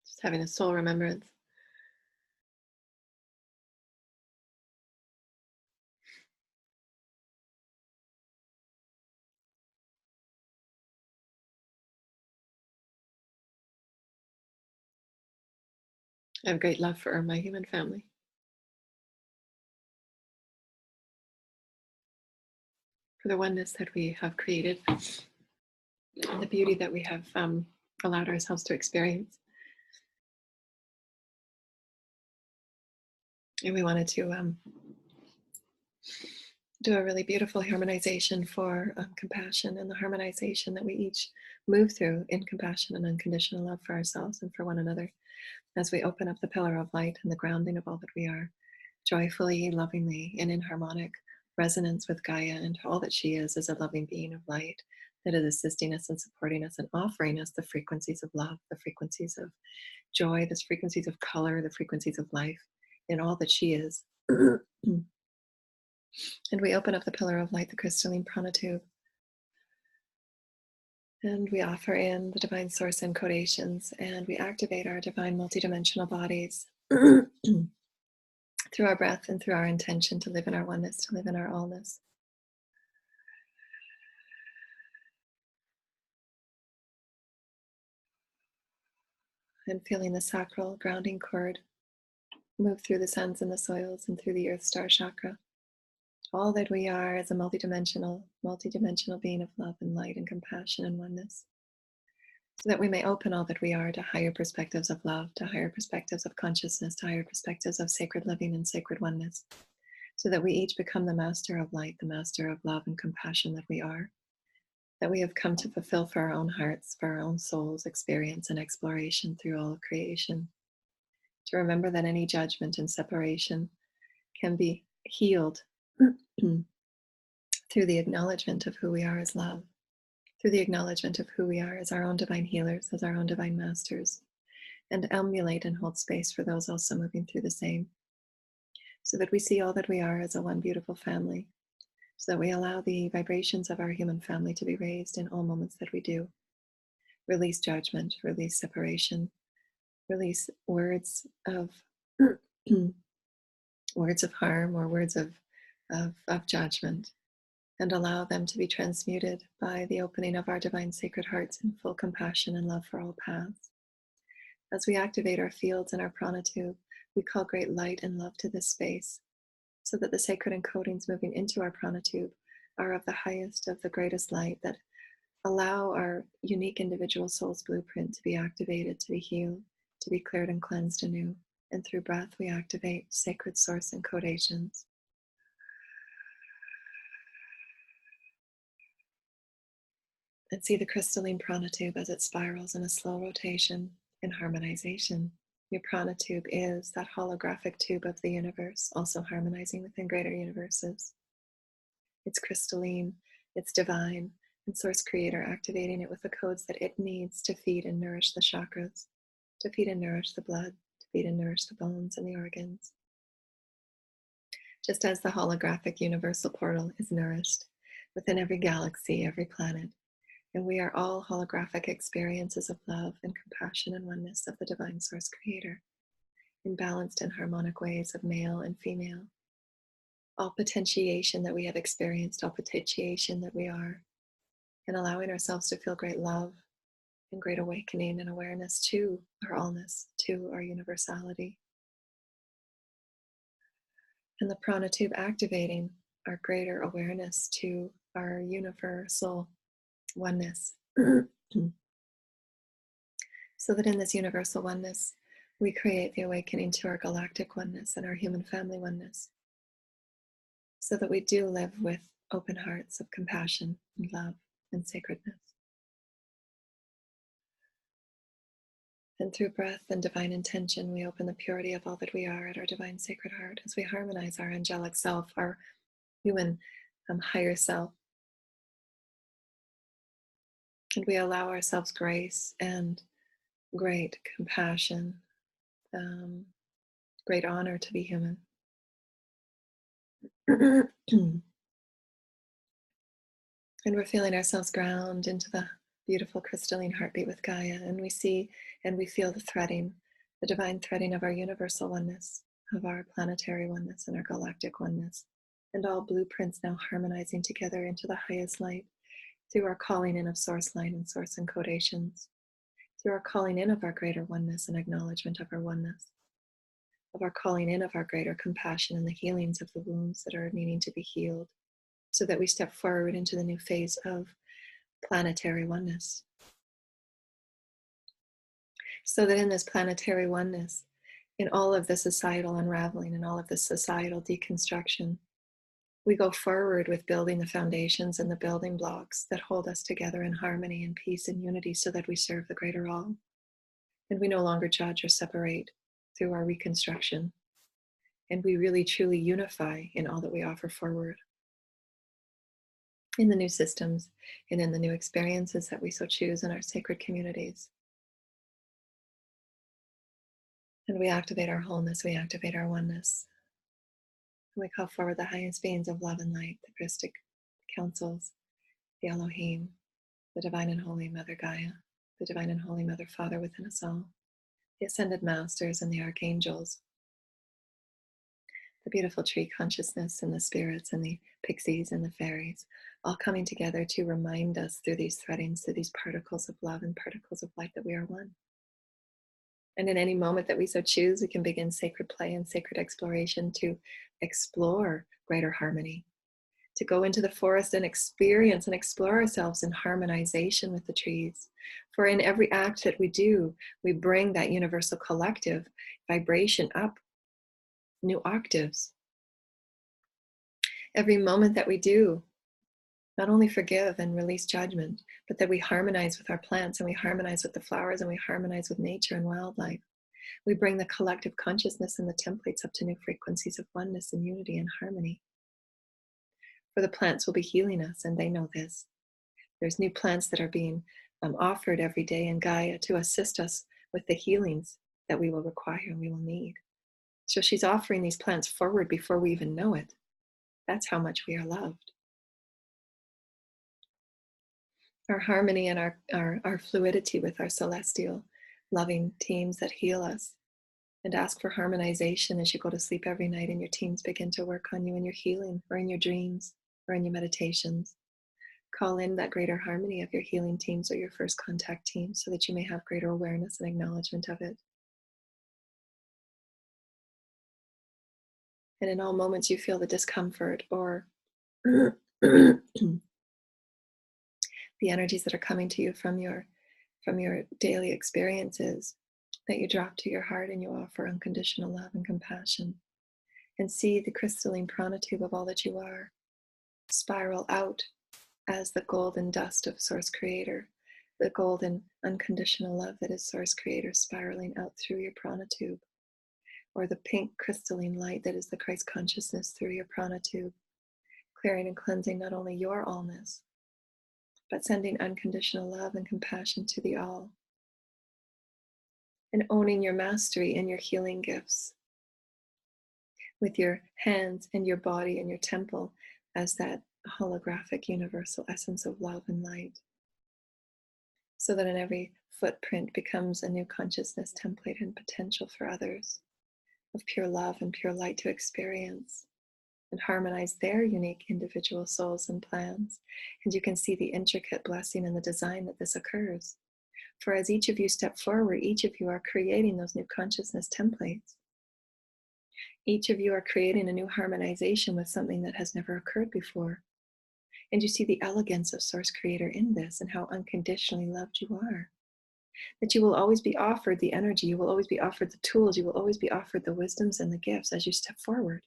Speaker 1: Just having a soul remembrance. I have great love for my human family, for the oneness that we have created, and the beauty that we have allowed ourselves to experience. And we wanted to do a really beautiful harmonization for compassion, and the harmonization that we each move through in compassion and unconditional love for ourselves and for one another, as we open up the pillar of light and the grounding of all that we are, joyfully, lovingly, and in harmonic resonance with Gaia and all that she is a loving being of light that is assisting us and supporting us and offering us the frequencies of love, the frequencies of joy, the frequencies of color, the frequencies of life in all that she is. And we open up the pillar of light, the crystalline prana tube. And we offer in the divine source encodations, and we activate our divine multidimensional bodies through our breath and through our intention to live in our oneness, to live in our allness. And feeling the sacral grounding cord move through the suns and the soils and through the earth star chakra. All that we are is a multidimensional being of love and light and compassion and oneness. So that we may open all that we are to higher perspectives of love, to higher perspectives of consciousness, to higher perspectives of sacred living and sacred oneness. So that we each become the master of light, the master of love and compassion that we are. That we have come to fulfill for our own hearts, for our own souls, experience and exploration through all of creation. To remember that any judgment and separation can be healed through the acknowledgement of who we are as love, through the acknowledgement of who we are as our own divine healers, as our own divine masters, and emulate and hold space for those also moving through the same, so that we see all that we are as a one beautiful family, so that we allow the vibrations of our human family to be raised in all moments that we do. Release judgment, release separation, release words of words of harm or words of judgment, and allow them to be transmuted by the opening of our divine sacred hearts in full compassion and love for all paths. As we activate our fields and our prana tube, we call great light and love to this space, so that the sacred encodings moving into our prana tube are of the highest, of the greatest light, that allow our unique individual soul's blueprint to be activated, to be healed, to be cleared and cleansed anew. And through breath, we activate sacred source encodations. And see the crystalline prana tube as it spirals in a slow rotation in harmonization. Your prana tube is that holographic tube of the universe, also harmonizing within greater universes. It's crystalline, it's divine, and Source Creator activating it with the codes that it needs to feed and nourish the chakras, to feed and nourish the blood, to feed and nourish the bones and the organs. Just as the holographic universal portal is nourished within every galaxy, every planet, and we are all holographic experiences of love and compassion and oneness of the divine Source Creator, in balanced and harmonic ways of male and female. All potentiation that we have experienced, all potentiation that we are, and allowing ourselves to feel great love and great awakening and awareness to our allness, to our universality. And the prana tube activating our greater awareness to our universal oneness. So that in this universal oneness, we create the awakening to our galactic oneness and our human family oneness. So that we do live with open hearts of compassion and love and sacredness. And through breath and divine intention, we open the purity of all that we are at our divine sacred heart as we harmonize our angelic self, our human higher self. And we allow ourselves grace and great compassion, great honor to be human. And we're feeling ourselves ground into the beautiful crystalline heartbeat with Gaia, and we see and we feel the threading, the divine threading of our universal oneness, of our planetary oneness and our galactic oneness, and all blueprints now harmonizing together into the highest light through our calling in of source line and source encodations, through our calling in of our greater oneness and acknowledgement of our oneness, of our calling in of our greater compassion and the healings of the wounds that are needing to be healed, so that we step forward into the new phase of planetary oneness. So that in this planetary oneness, in all of the societal unraveling and all of the societal deconstruction, we go forward with building the foundations and the building blocks that hold us together in harmony and peace and unity so that we serve the greater all. And we no longer judge or separate through our reconstruction. And we really truly unify in all that we offer forward. In the new systems and in the new experiences that we so choose in our sacred communities. And we activate our wholeness, we activate our oneness. And we call forward the highest beings of love and light, the Christic councils, the Elohim, the divine and holy Mother Gaia, the divine and holy Mother Father within us all, the ascended masters and the archangels, the beautiful tree consciousness and the spirits and the pixies and the fairies, all coming together to remind us through these threadings, through these particles of love and particles of light that we are one. And in any moment that we so choose, we can begin sacred play and sacred exploration to explore greater harmony, to go into the forest and experience and explore ourselves in harmonization with the trees. For in every act that we do, we bring that universal collective vibration up new octaves. Every moment that we do, not only forgive and release judgment, but that we harmonize with our plants and we harmonize with the flowers and we harmonize with nature and wildlife. We bring the collective consciousness and the templates up to new frequencies of oneness and unity and harmony. For the plants will be healing us, and they know this. There's new plants that are being offered every day in Gaia to assist us with the healings that we will require and we will need. So she's offering these plants forward before we even know it. That's how much we are loved. Our harmony and our fluidity with our celestial loving teams that heal us, and ask for harmonization as you go to sleep every night and your teams begin to work on you in your healing or in your dreams or in your meditations. Call in that greater harmony of your healing teams or your first contact team so that you may have greater awareness and acknowledgement of it. And in all moments you feel the discomfort or the energies that are coming to you from your daily experiences, that you drop to your heart and you offer unconditional love and compassion, and see the crystalline prana tube of all that you are spiral out as the golden dust of Source Creator, the golden unconditional love that is Source Creator spiraling out through your prana tube, or the pink crystalline light that is the Christ consciousness through your prana tube, clearing and cleansing not only your allness, but sending unconditional love and compassion to the all, and owning your mastery and your healing gifts with your hands and your body and your temple as that holographic universal essence of love and light, so that in every footprint becomes a new consciousness template and potential for others of pure love and pure light to experience and harmonize their unique individual souls and plans. And you can see the intricate blessing and the design that this occurs. For as each of you step forward, each of you are creating those new consciousness templates. Each of you are creating a new harmonization with something that has never occurred before. And you see the elegance of Source Creator in this and how unconditionally loved you are. That you will always be offered the energy, you will always be offered the tools, you will always be offered the wisdoms and the gifts as you step forward.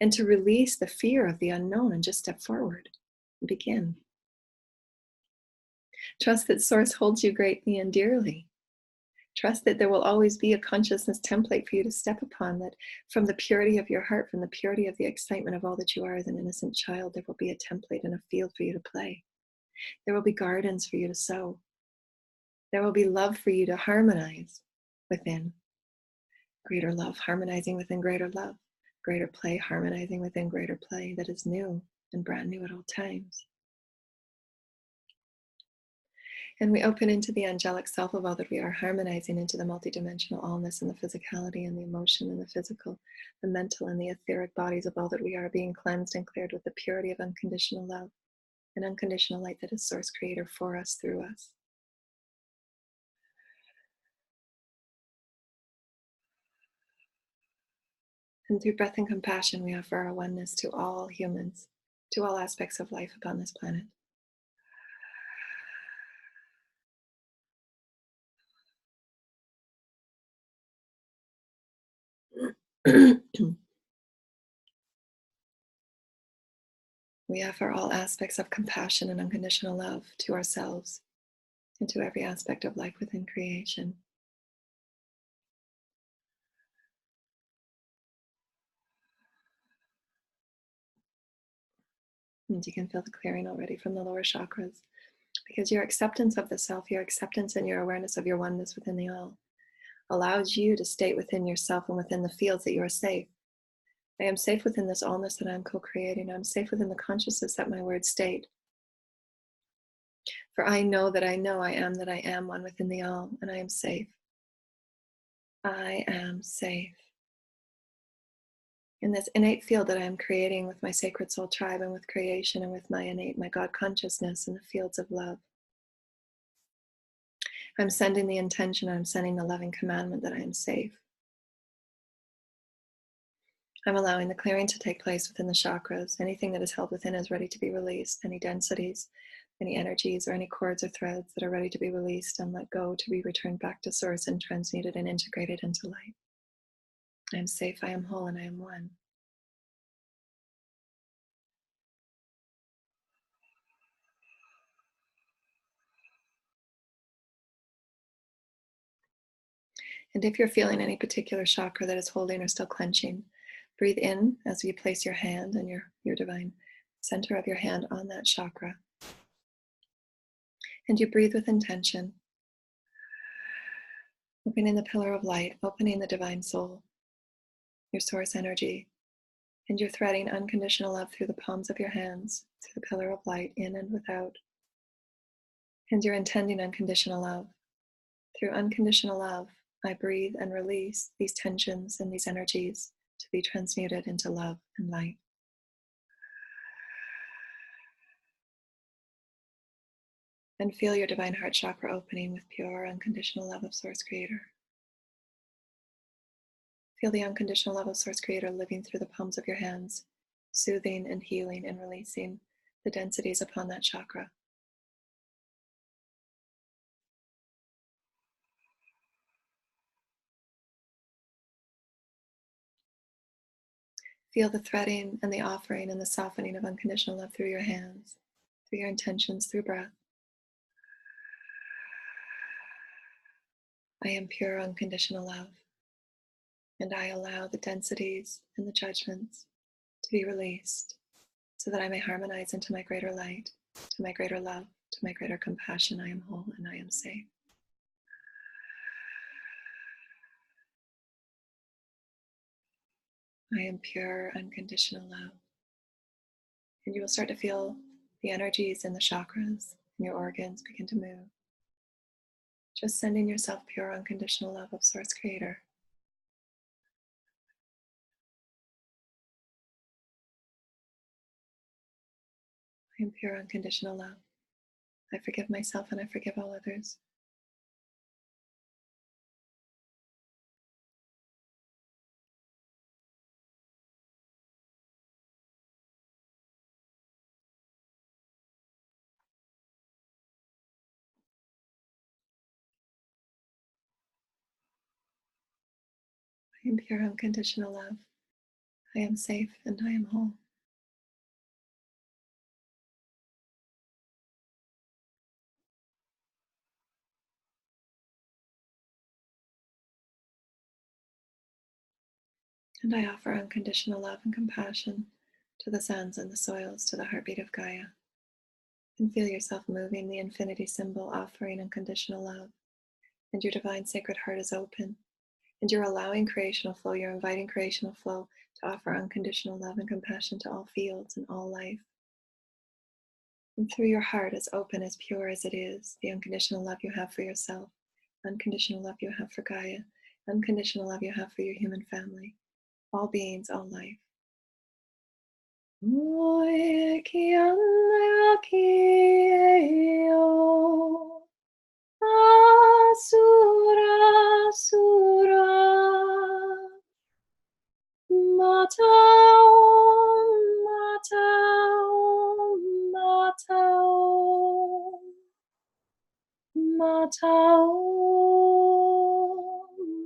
Speaker 1: And to release the fear of the unknown and just step forward and begin. Trust that Source holds you greatly and dearly. Trust that there will always be a consciousness template for you to step upon, that from the purity of your heart, from the purity of the excitement of all that you are as an innocent child, there will be a template and a field for you to play. There will be gardens for you to sow. There will be love for you to harmonize within. Greater love, harmonizing within greater love. Greater play, harmonizing within greater play that is new and brand new at all times. And we open into the angelic self of all that we are, harmonizing into the multidimensional allness and the physicality and the emotion and the physical, the mental and the etheric bodies of all that we are, being cleansed and cleared with the purity of unconditional love and unconditional light that is Source Creator for us, through us. And through breath and compassion, we offer our oneness to all humans, to all aspects of life upon this planet. We offer all aspects of compassion and unconditional love to ourselves and to every aspect of life within creation. And you can feel the clearing already from the lower chakras, because your acceptance of the self, your acceptance and your awareness of your oneness within the all, allows you to state within yourself and within the fields that you are safe. I am safe within this allness that I'm co-creating. I'm safe within the consciousness that my words state. For I know that I know I am that I am one within the all, and I am safe. I am safe. In this innate field that I am creating with my sacred soul tribe and with creation and with my innate, my God consciousness in the fields of love. I'm sending the intention, I'm sending the loving commandment that I am safe. I'm allowing the clearing to take place within the chakras. Anything that is held within is ready to be released. Any densities, any energies, or any cords or threads that are ready to be released and let go to be returned back to Source and transmuted and integrated into light. I am safe, I am whole, and I am one. And if you're feeling any particular chakra that is holding or still clenching, breathe in as you place your hand and your divine center of your hand on that chakra. And you breathe with intention, opening the pillar of light, opening the divine soul, your source energy, and you're threading unconditional love through the palms of your hands, through the pillar of light, in and without. And you're intending unconditional love. Through unconditional love, I breathe and release these tensions and these energies to be transmuted into love and light. And feel your divine heart chakra opening with pure, unconditional love of Source Creator. Feel the unconditional love of Source Creator living through the palms of your hands, soothing and healing and releasing the densities upon that chakra. Feel the threading and the offering and the softening of unconditional love through your hands, for your intentions through breath. I am pure unconditional love, and I allow the densities and the judgments to be released so that I may harmonize into my greater light, to my greater love, to my greater compassion. I am whole and I am safe. I am pure unconditional love. And you will start to feel the energies in the chakras and your organs begin to move. Just sending yourself pure unconditional love of Source Creator. I am pure unconditional love. I forgive myself and I forgive all others. I am pure unconditional love. I am safe and I am whole. And I offer unconditional love and compassion to the sands and the soils, to the heartbeat of Gaia. And feel yourself moving the infinity symbol, offering unconditional love. And your divine sacred heart is open. And you're allowing creational flow, you're inviting creational flow to offer unconditional love and compassion to all fields and all life. And through your heart, as open, as pure as it is, the unconditional love you have for yourself, unconditional love you have for Gaia, unconditional love you have for your human family, all beings, all life. Asura, Sura. Mata Om, Mata Om, Mata Om, Mata Om,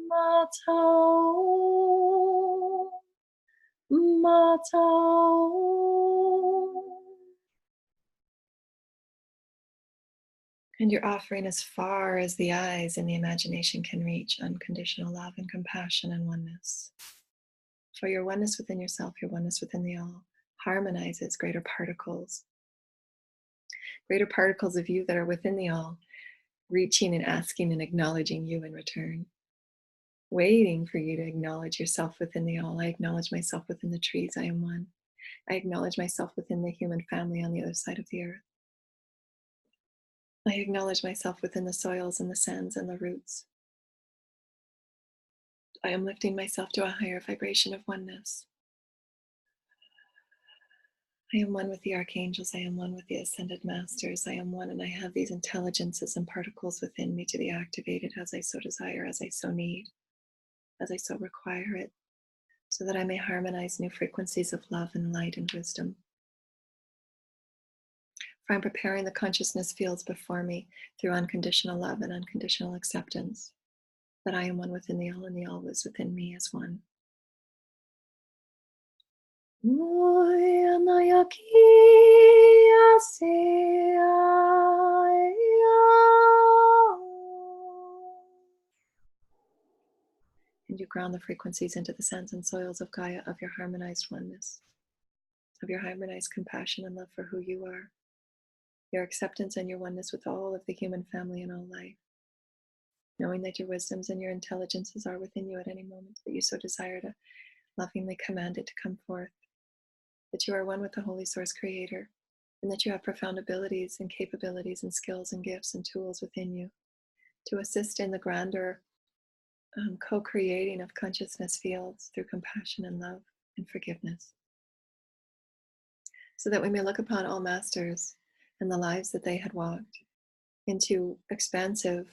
Speaker 1: Mata Om, Mata Om. And you're offering as far as the eyes and the imagination can reach unconditional love and compassion and oneness. For your oneness within yourself, your oneness within the all, harmonizes greater particles of you that are within the all, reaching and asking and acknowledging you in return, waiting for you to acknowledge yourself within the all. I acknowledge myself within the trees, I am one. I acknowledge myself within the human family on the other side of the earth. I acknowledge myself within the soils and the sands and the roots. I am lifting myself to a higher vibration of oneness. I am one with the archangels. I am one with the ascended masters. I am one, and I have these intelligences and particles within me to be activated as I so desire, as I so need, as I so require it, so that I may harmonize new frequencies of love and light and wisdom. For I'm preparing the consciousness fields before me through unconditional love and unconditional acceptance, that I am one within the all, and the all is within me as one. And you ground the frequencies into the sands and soils of Gaia, of your harmonized oneness, of your harmonized compassion and love for who you are, your acceptance and your oneness with all of the human family and all life, knowing that your wisdoms and your intelligences are within you at any moment that you so desire to lovingly command it to come forth, that you are one with the Holy Source Creator, and that you have profound abilities and capabilities and skills and gifts and tools within you to assist in the grander co-creating of consciousness fields through compassion and love and forgiveness, so that we may look upon all masters and the lives that they had walked into expansive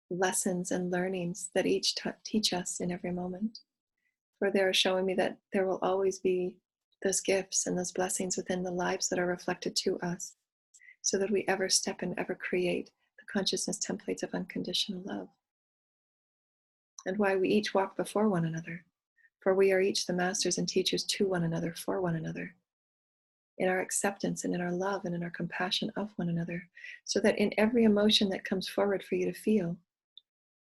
Speaker 1: lessons and learnings that each teach us in every moment. For they are showing me that there will always be those gifts and those blessings within the lives that are reflected to us, so that we ever step and ever create the consciousness templates of unconditional love. And why we each walk before one another, for we are each the masters and teachers to one another, for one another. in our acceptance and in our love and in our compassion of one another, so that in every emotion that comes forward for you to feel,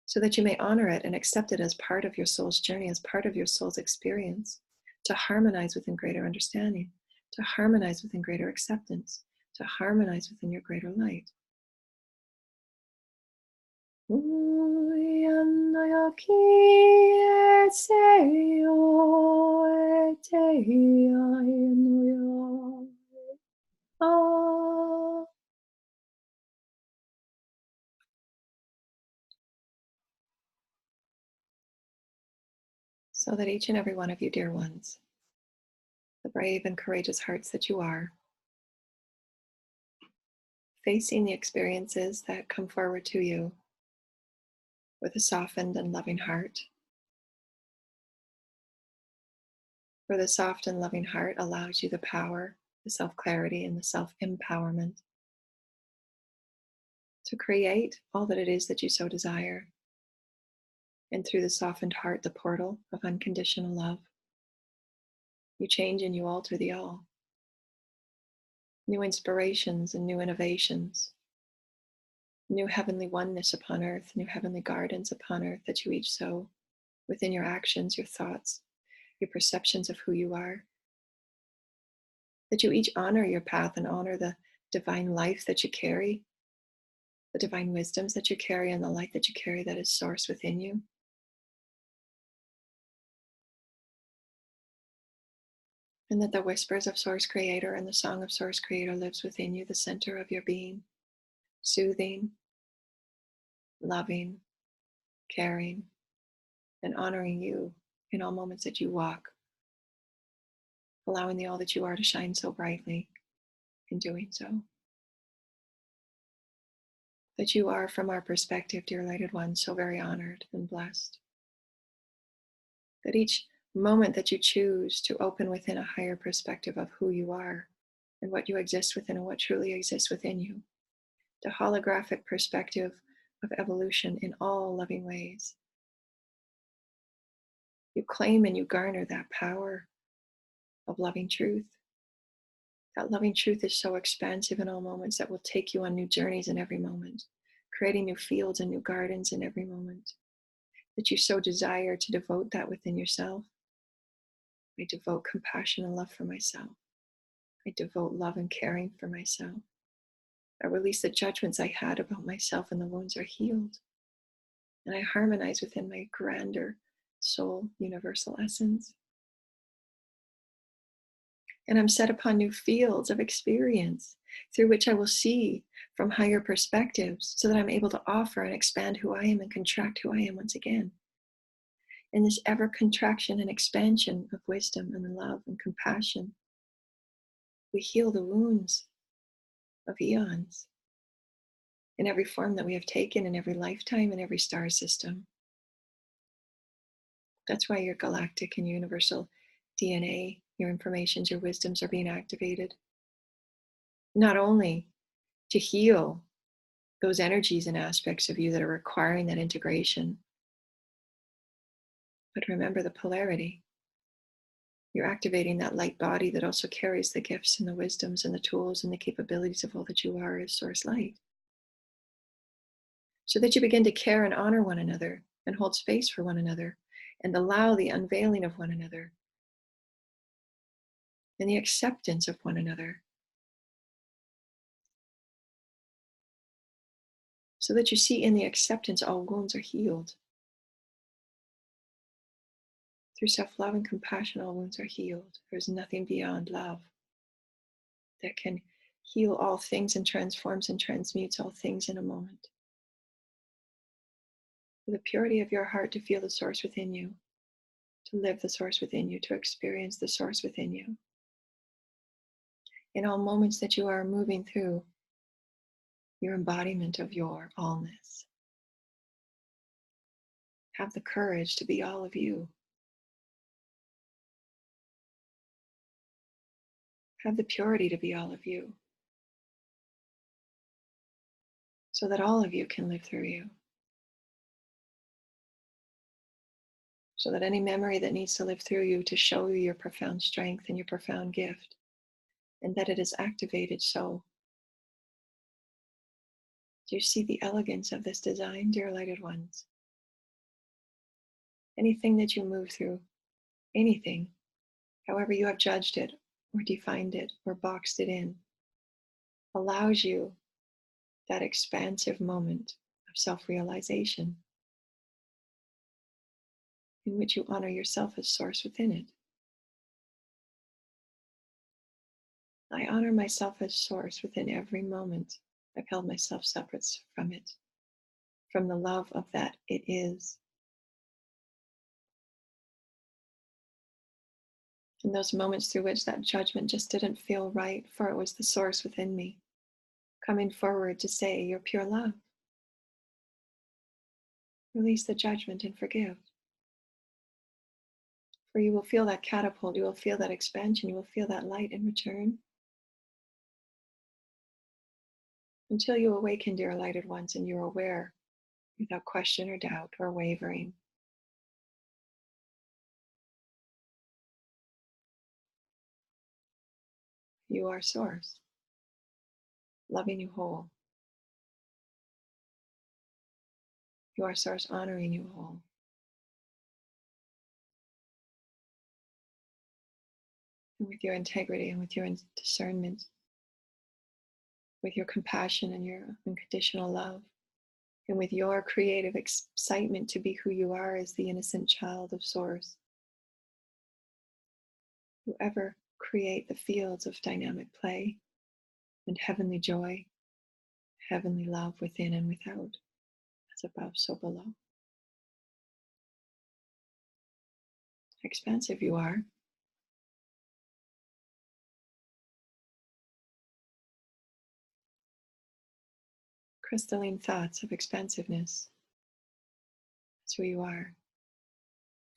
Speaker 1: so that you may honor it and accept it as part of your soul's journey, as part of your soul's experience, to harmonize within greater understanding, to harmonize within greater acceptance, to harmonize within your greater light. So that each and every one of you, dear ones, the brave and courageous hearts that you are, facing the experiences that come forward to you with a softened and loving heart. For the soft and loving heart allows you the power, the self-clarity, and the self-empowerment to create all that it is that you so desire. And through the softened heart, the portal of unconditional love, you change and you alter the all. New inspirations and new innovations, new heavenly oneness upon earth, new heavenly gardens upon earth that you each sow within your actions, your thoughts, your perceptions of who you are. That you each honor your path and honor the divine life that you carry, the divine wisdoms that you carry, and the light that you carry that is source within you. And that the whispers of Source Creator and the song of Source Creator lives within you, the center of your being, soothing, loving, caring, and honoring you in all moments that you walk, allowing the all that you are to shine so brightly in doing so. That you are, from our perspective, dear lighted one, so very honored and blessed. That each moment that you choose to open within a higher perspective of who you are and what you exist within and what truly exists within you, the holographic perspective of evolution in all loving ways. You claim and you garner that power of loving truth. That loving truth is so expansive in all moments that will take you on new journeys in every moment, creating new fields and new gardens in every moment. That you so desire to devote that within yourself. I devote compassion and love for myself. I devote love and caring for myself. I release the judgments I had about myself, and the wounds are healed. And I harmonize within my grander soul, universal essence. And I'm set upon new fields of experience through which I will see from higher perspectives, so that I'm able to offer and expand who I am and contract who I am once again. In this ever contraction and expansion of wisdom and love and compassion, we heal the wounds of eons in every form that we have taken, in every lifetime, in every star system. That's why your galactic and universal DNA, your informations, your wisdoms are being activated. Not only to heal those energies and aspects of you that are requiring that integration, but remember the polarity. You're activating that light body that also carries the gifts and the wisdoms and the tools and the capabilities of all that you are as source light. So that you begin to care and honor one another and hold space for one another and allow the unveiling of one another and the acceptance of one another. So that you see in the acceptance all wounds are healed. Through self-love and compassion, all wounds are healed. There's nothing beyond love that can heal all things and transforms and transmutes all things in a moment. For the purity of your heart to feel the source within you, to live the source within you, to experience the source within you. In all moments that you are moving through your embodiment of your allness. Have the courage to be all of you. Have the purity to be all of you, so that all of you can live through you. So that any memory that needs to live through you to show you your profound strength and your profound gift and that it is activated so. Do you see the elegance of this design, dear lighted ones? Anything that you move through, anything, however you have judged it or defined it or boxed it in, allows you that expansive moment of self-realization in which you honor yourself as source within it. I honor myself as source within every moment I've held myself separate from it, from the love of that it is. In those moments through which that judgment just didn't feel right, for it was the source within me coming forward to say, "You're pure love." Release the judgment and forgive. For you will feel that catapult, you will feel that expansion, you will feel that light in return. Until you awaken, dear lighted ones, and you're aware without question or doubt or wavering. You are source, loving you whole. You are source, honoring you whole. And with your integrity and with your discernment, with your compassion and your unconditional love, and with your creative excitement to be who you are as the innocent child of source, you ever create the fields of dynamic play and heavenly joy, heavenly love within and without, as above, so below. Expansive you are. Crystalline thoughts of expansiveness. That's who you are.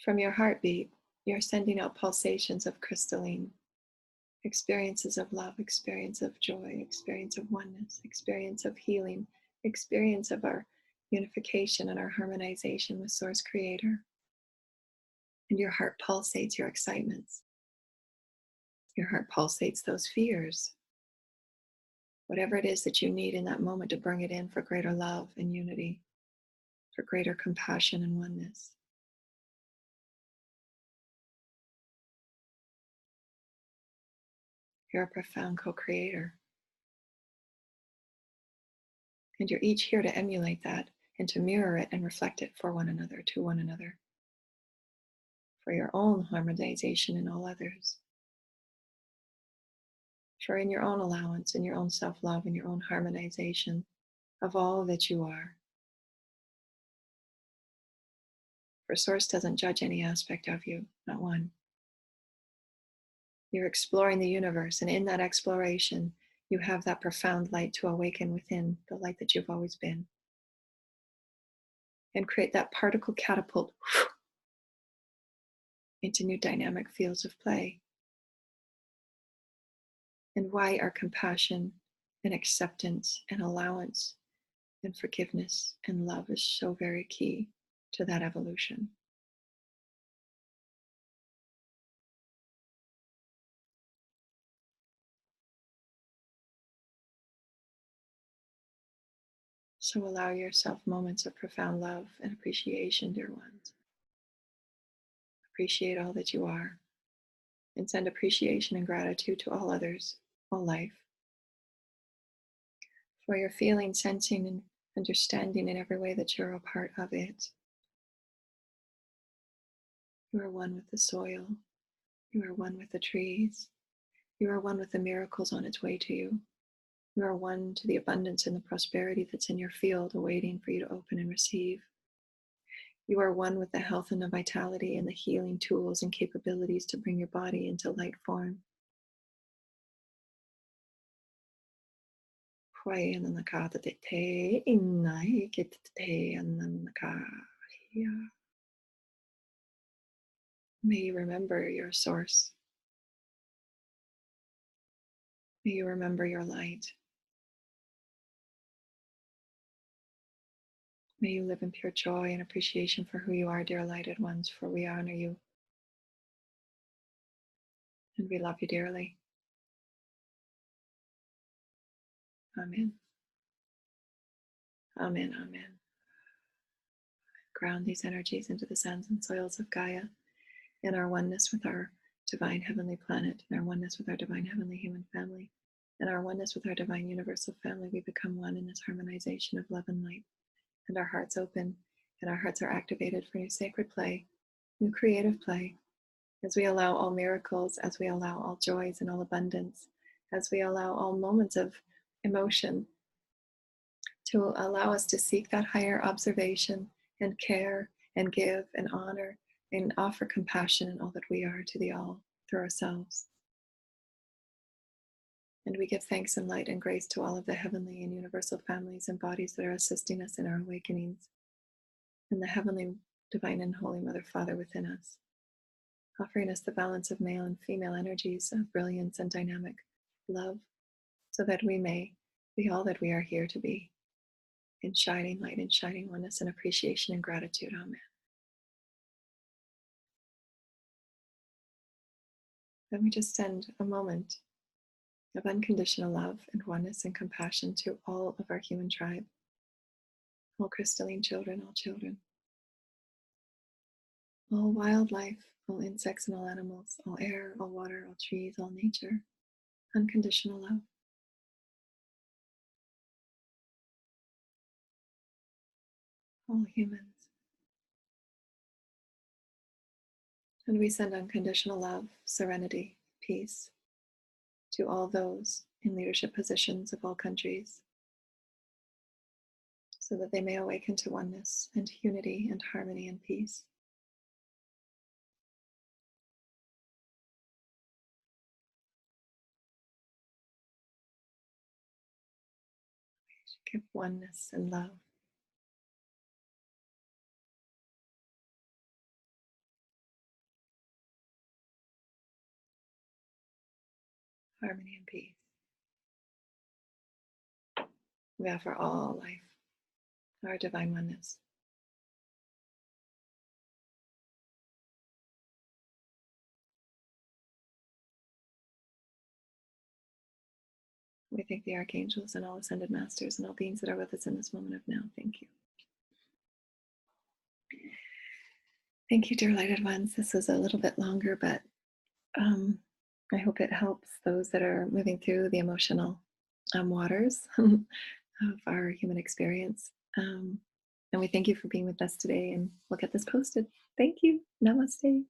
Speaker 1: From your heartbeat, you're sending out pulsations of crystalline experiences of love, experience of joy, experience of oneness, experience of healing, experience of our unification and our harmonization with Source Creator. And your heart pulsates your excitements. Your heart pulsates those fears. Whatever it is that you need in that moment to bring it in for greater love and unity, for greater compassion and oneness. You're a profound co-creator. And you're each here to emulate that and to mirror it and reflect it for one another, to one another, for your own harmonization and all others. For in your own allowance, in your own self-love, in your own harmonization of all that you are. For Source doesn't judge any aspect of you, not one. You're exploring the universe, and in that exploration, you have that profound light to awaken within, the light that you've always been. And create that particle catapult into new dynamic fields of play. And why are compassion and acceptance and allowance and forgiveness and love is so very key to that evolution. So allow yourself moments of profound love and appreciation, dear ones. Appreciate all that you are, and send appreciation and gratitude to all others, all life, for your feeling, sensing, and understanding in every way that you're a part of it. You are one with the soil. You are one with the trees. You are one with the miracles on its way to you. You are one to the abundance and the prosperity that's in your field, awaiting for you to open and receive. You are one with the health and the vitality and the healing tools and capabilities to bring your body into light form. May you remember your source. May you remember your light. May you live in pure joy and appreciation for who you are, dear lighted ones, for we honor you and we love you dearly. Amen. Amen. Amen. Ground these energies into the sands and soils of Gaia in our oneness with our divine heavenly planet, in our oneness with our divine heavenly human family, in our oneness with our divine universal family. We become one in this harmonization of love and light, and our hearts open, and our hearts are activated for new sacred play, new creative play, as we allow all miracles, as we allow all joys and all abundance, as we allow all moments of emotion to allow us to seek that higher observation and care and give and honor and offer compassion in all that we are to the all through ourselves. And we give thanks and light and grace to all of the heavenly and universal families and bodies that are assisting us in our awakenings, and the heavenly, divine, and holy Mother Father within us, offering us the balance of male and female energies of brilliance and dynamic love, so that we may be all that we are here to be, in shining light and shining oneness and appreciation and gratitude. Amen. Then we just send a moment of unconditional love and oneness and compassion to all of our human tribe, all crystalline children, all wildlife, all insects and all animals, all air, all water, all trees, all nature. Unconditional love. All humans. And we send unconditional love, serenity, peace to all those in leadership positions of all countries, so that they may awaken to oneness and unity and harmony and peace. Give oneness and love. Harmony and peace. We offer all life, our divine oneness. We thank the archangels and all ascended masters and all beings that are with us in this moment of now. Thank you. Thank you, dear lighted ones. This was a little bit longer, but I hope it helps those that are moving through the emotional waters of our human experience. And we thank you for being with us today, and we'll get this posted. Thank you. Namaste.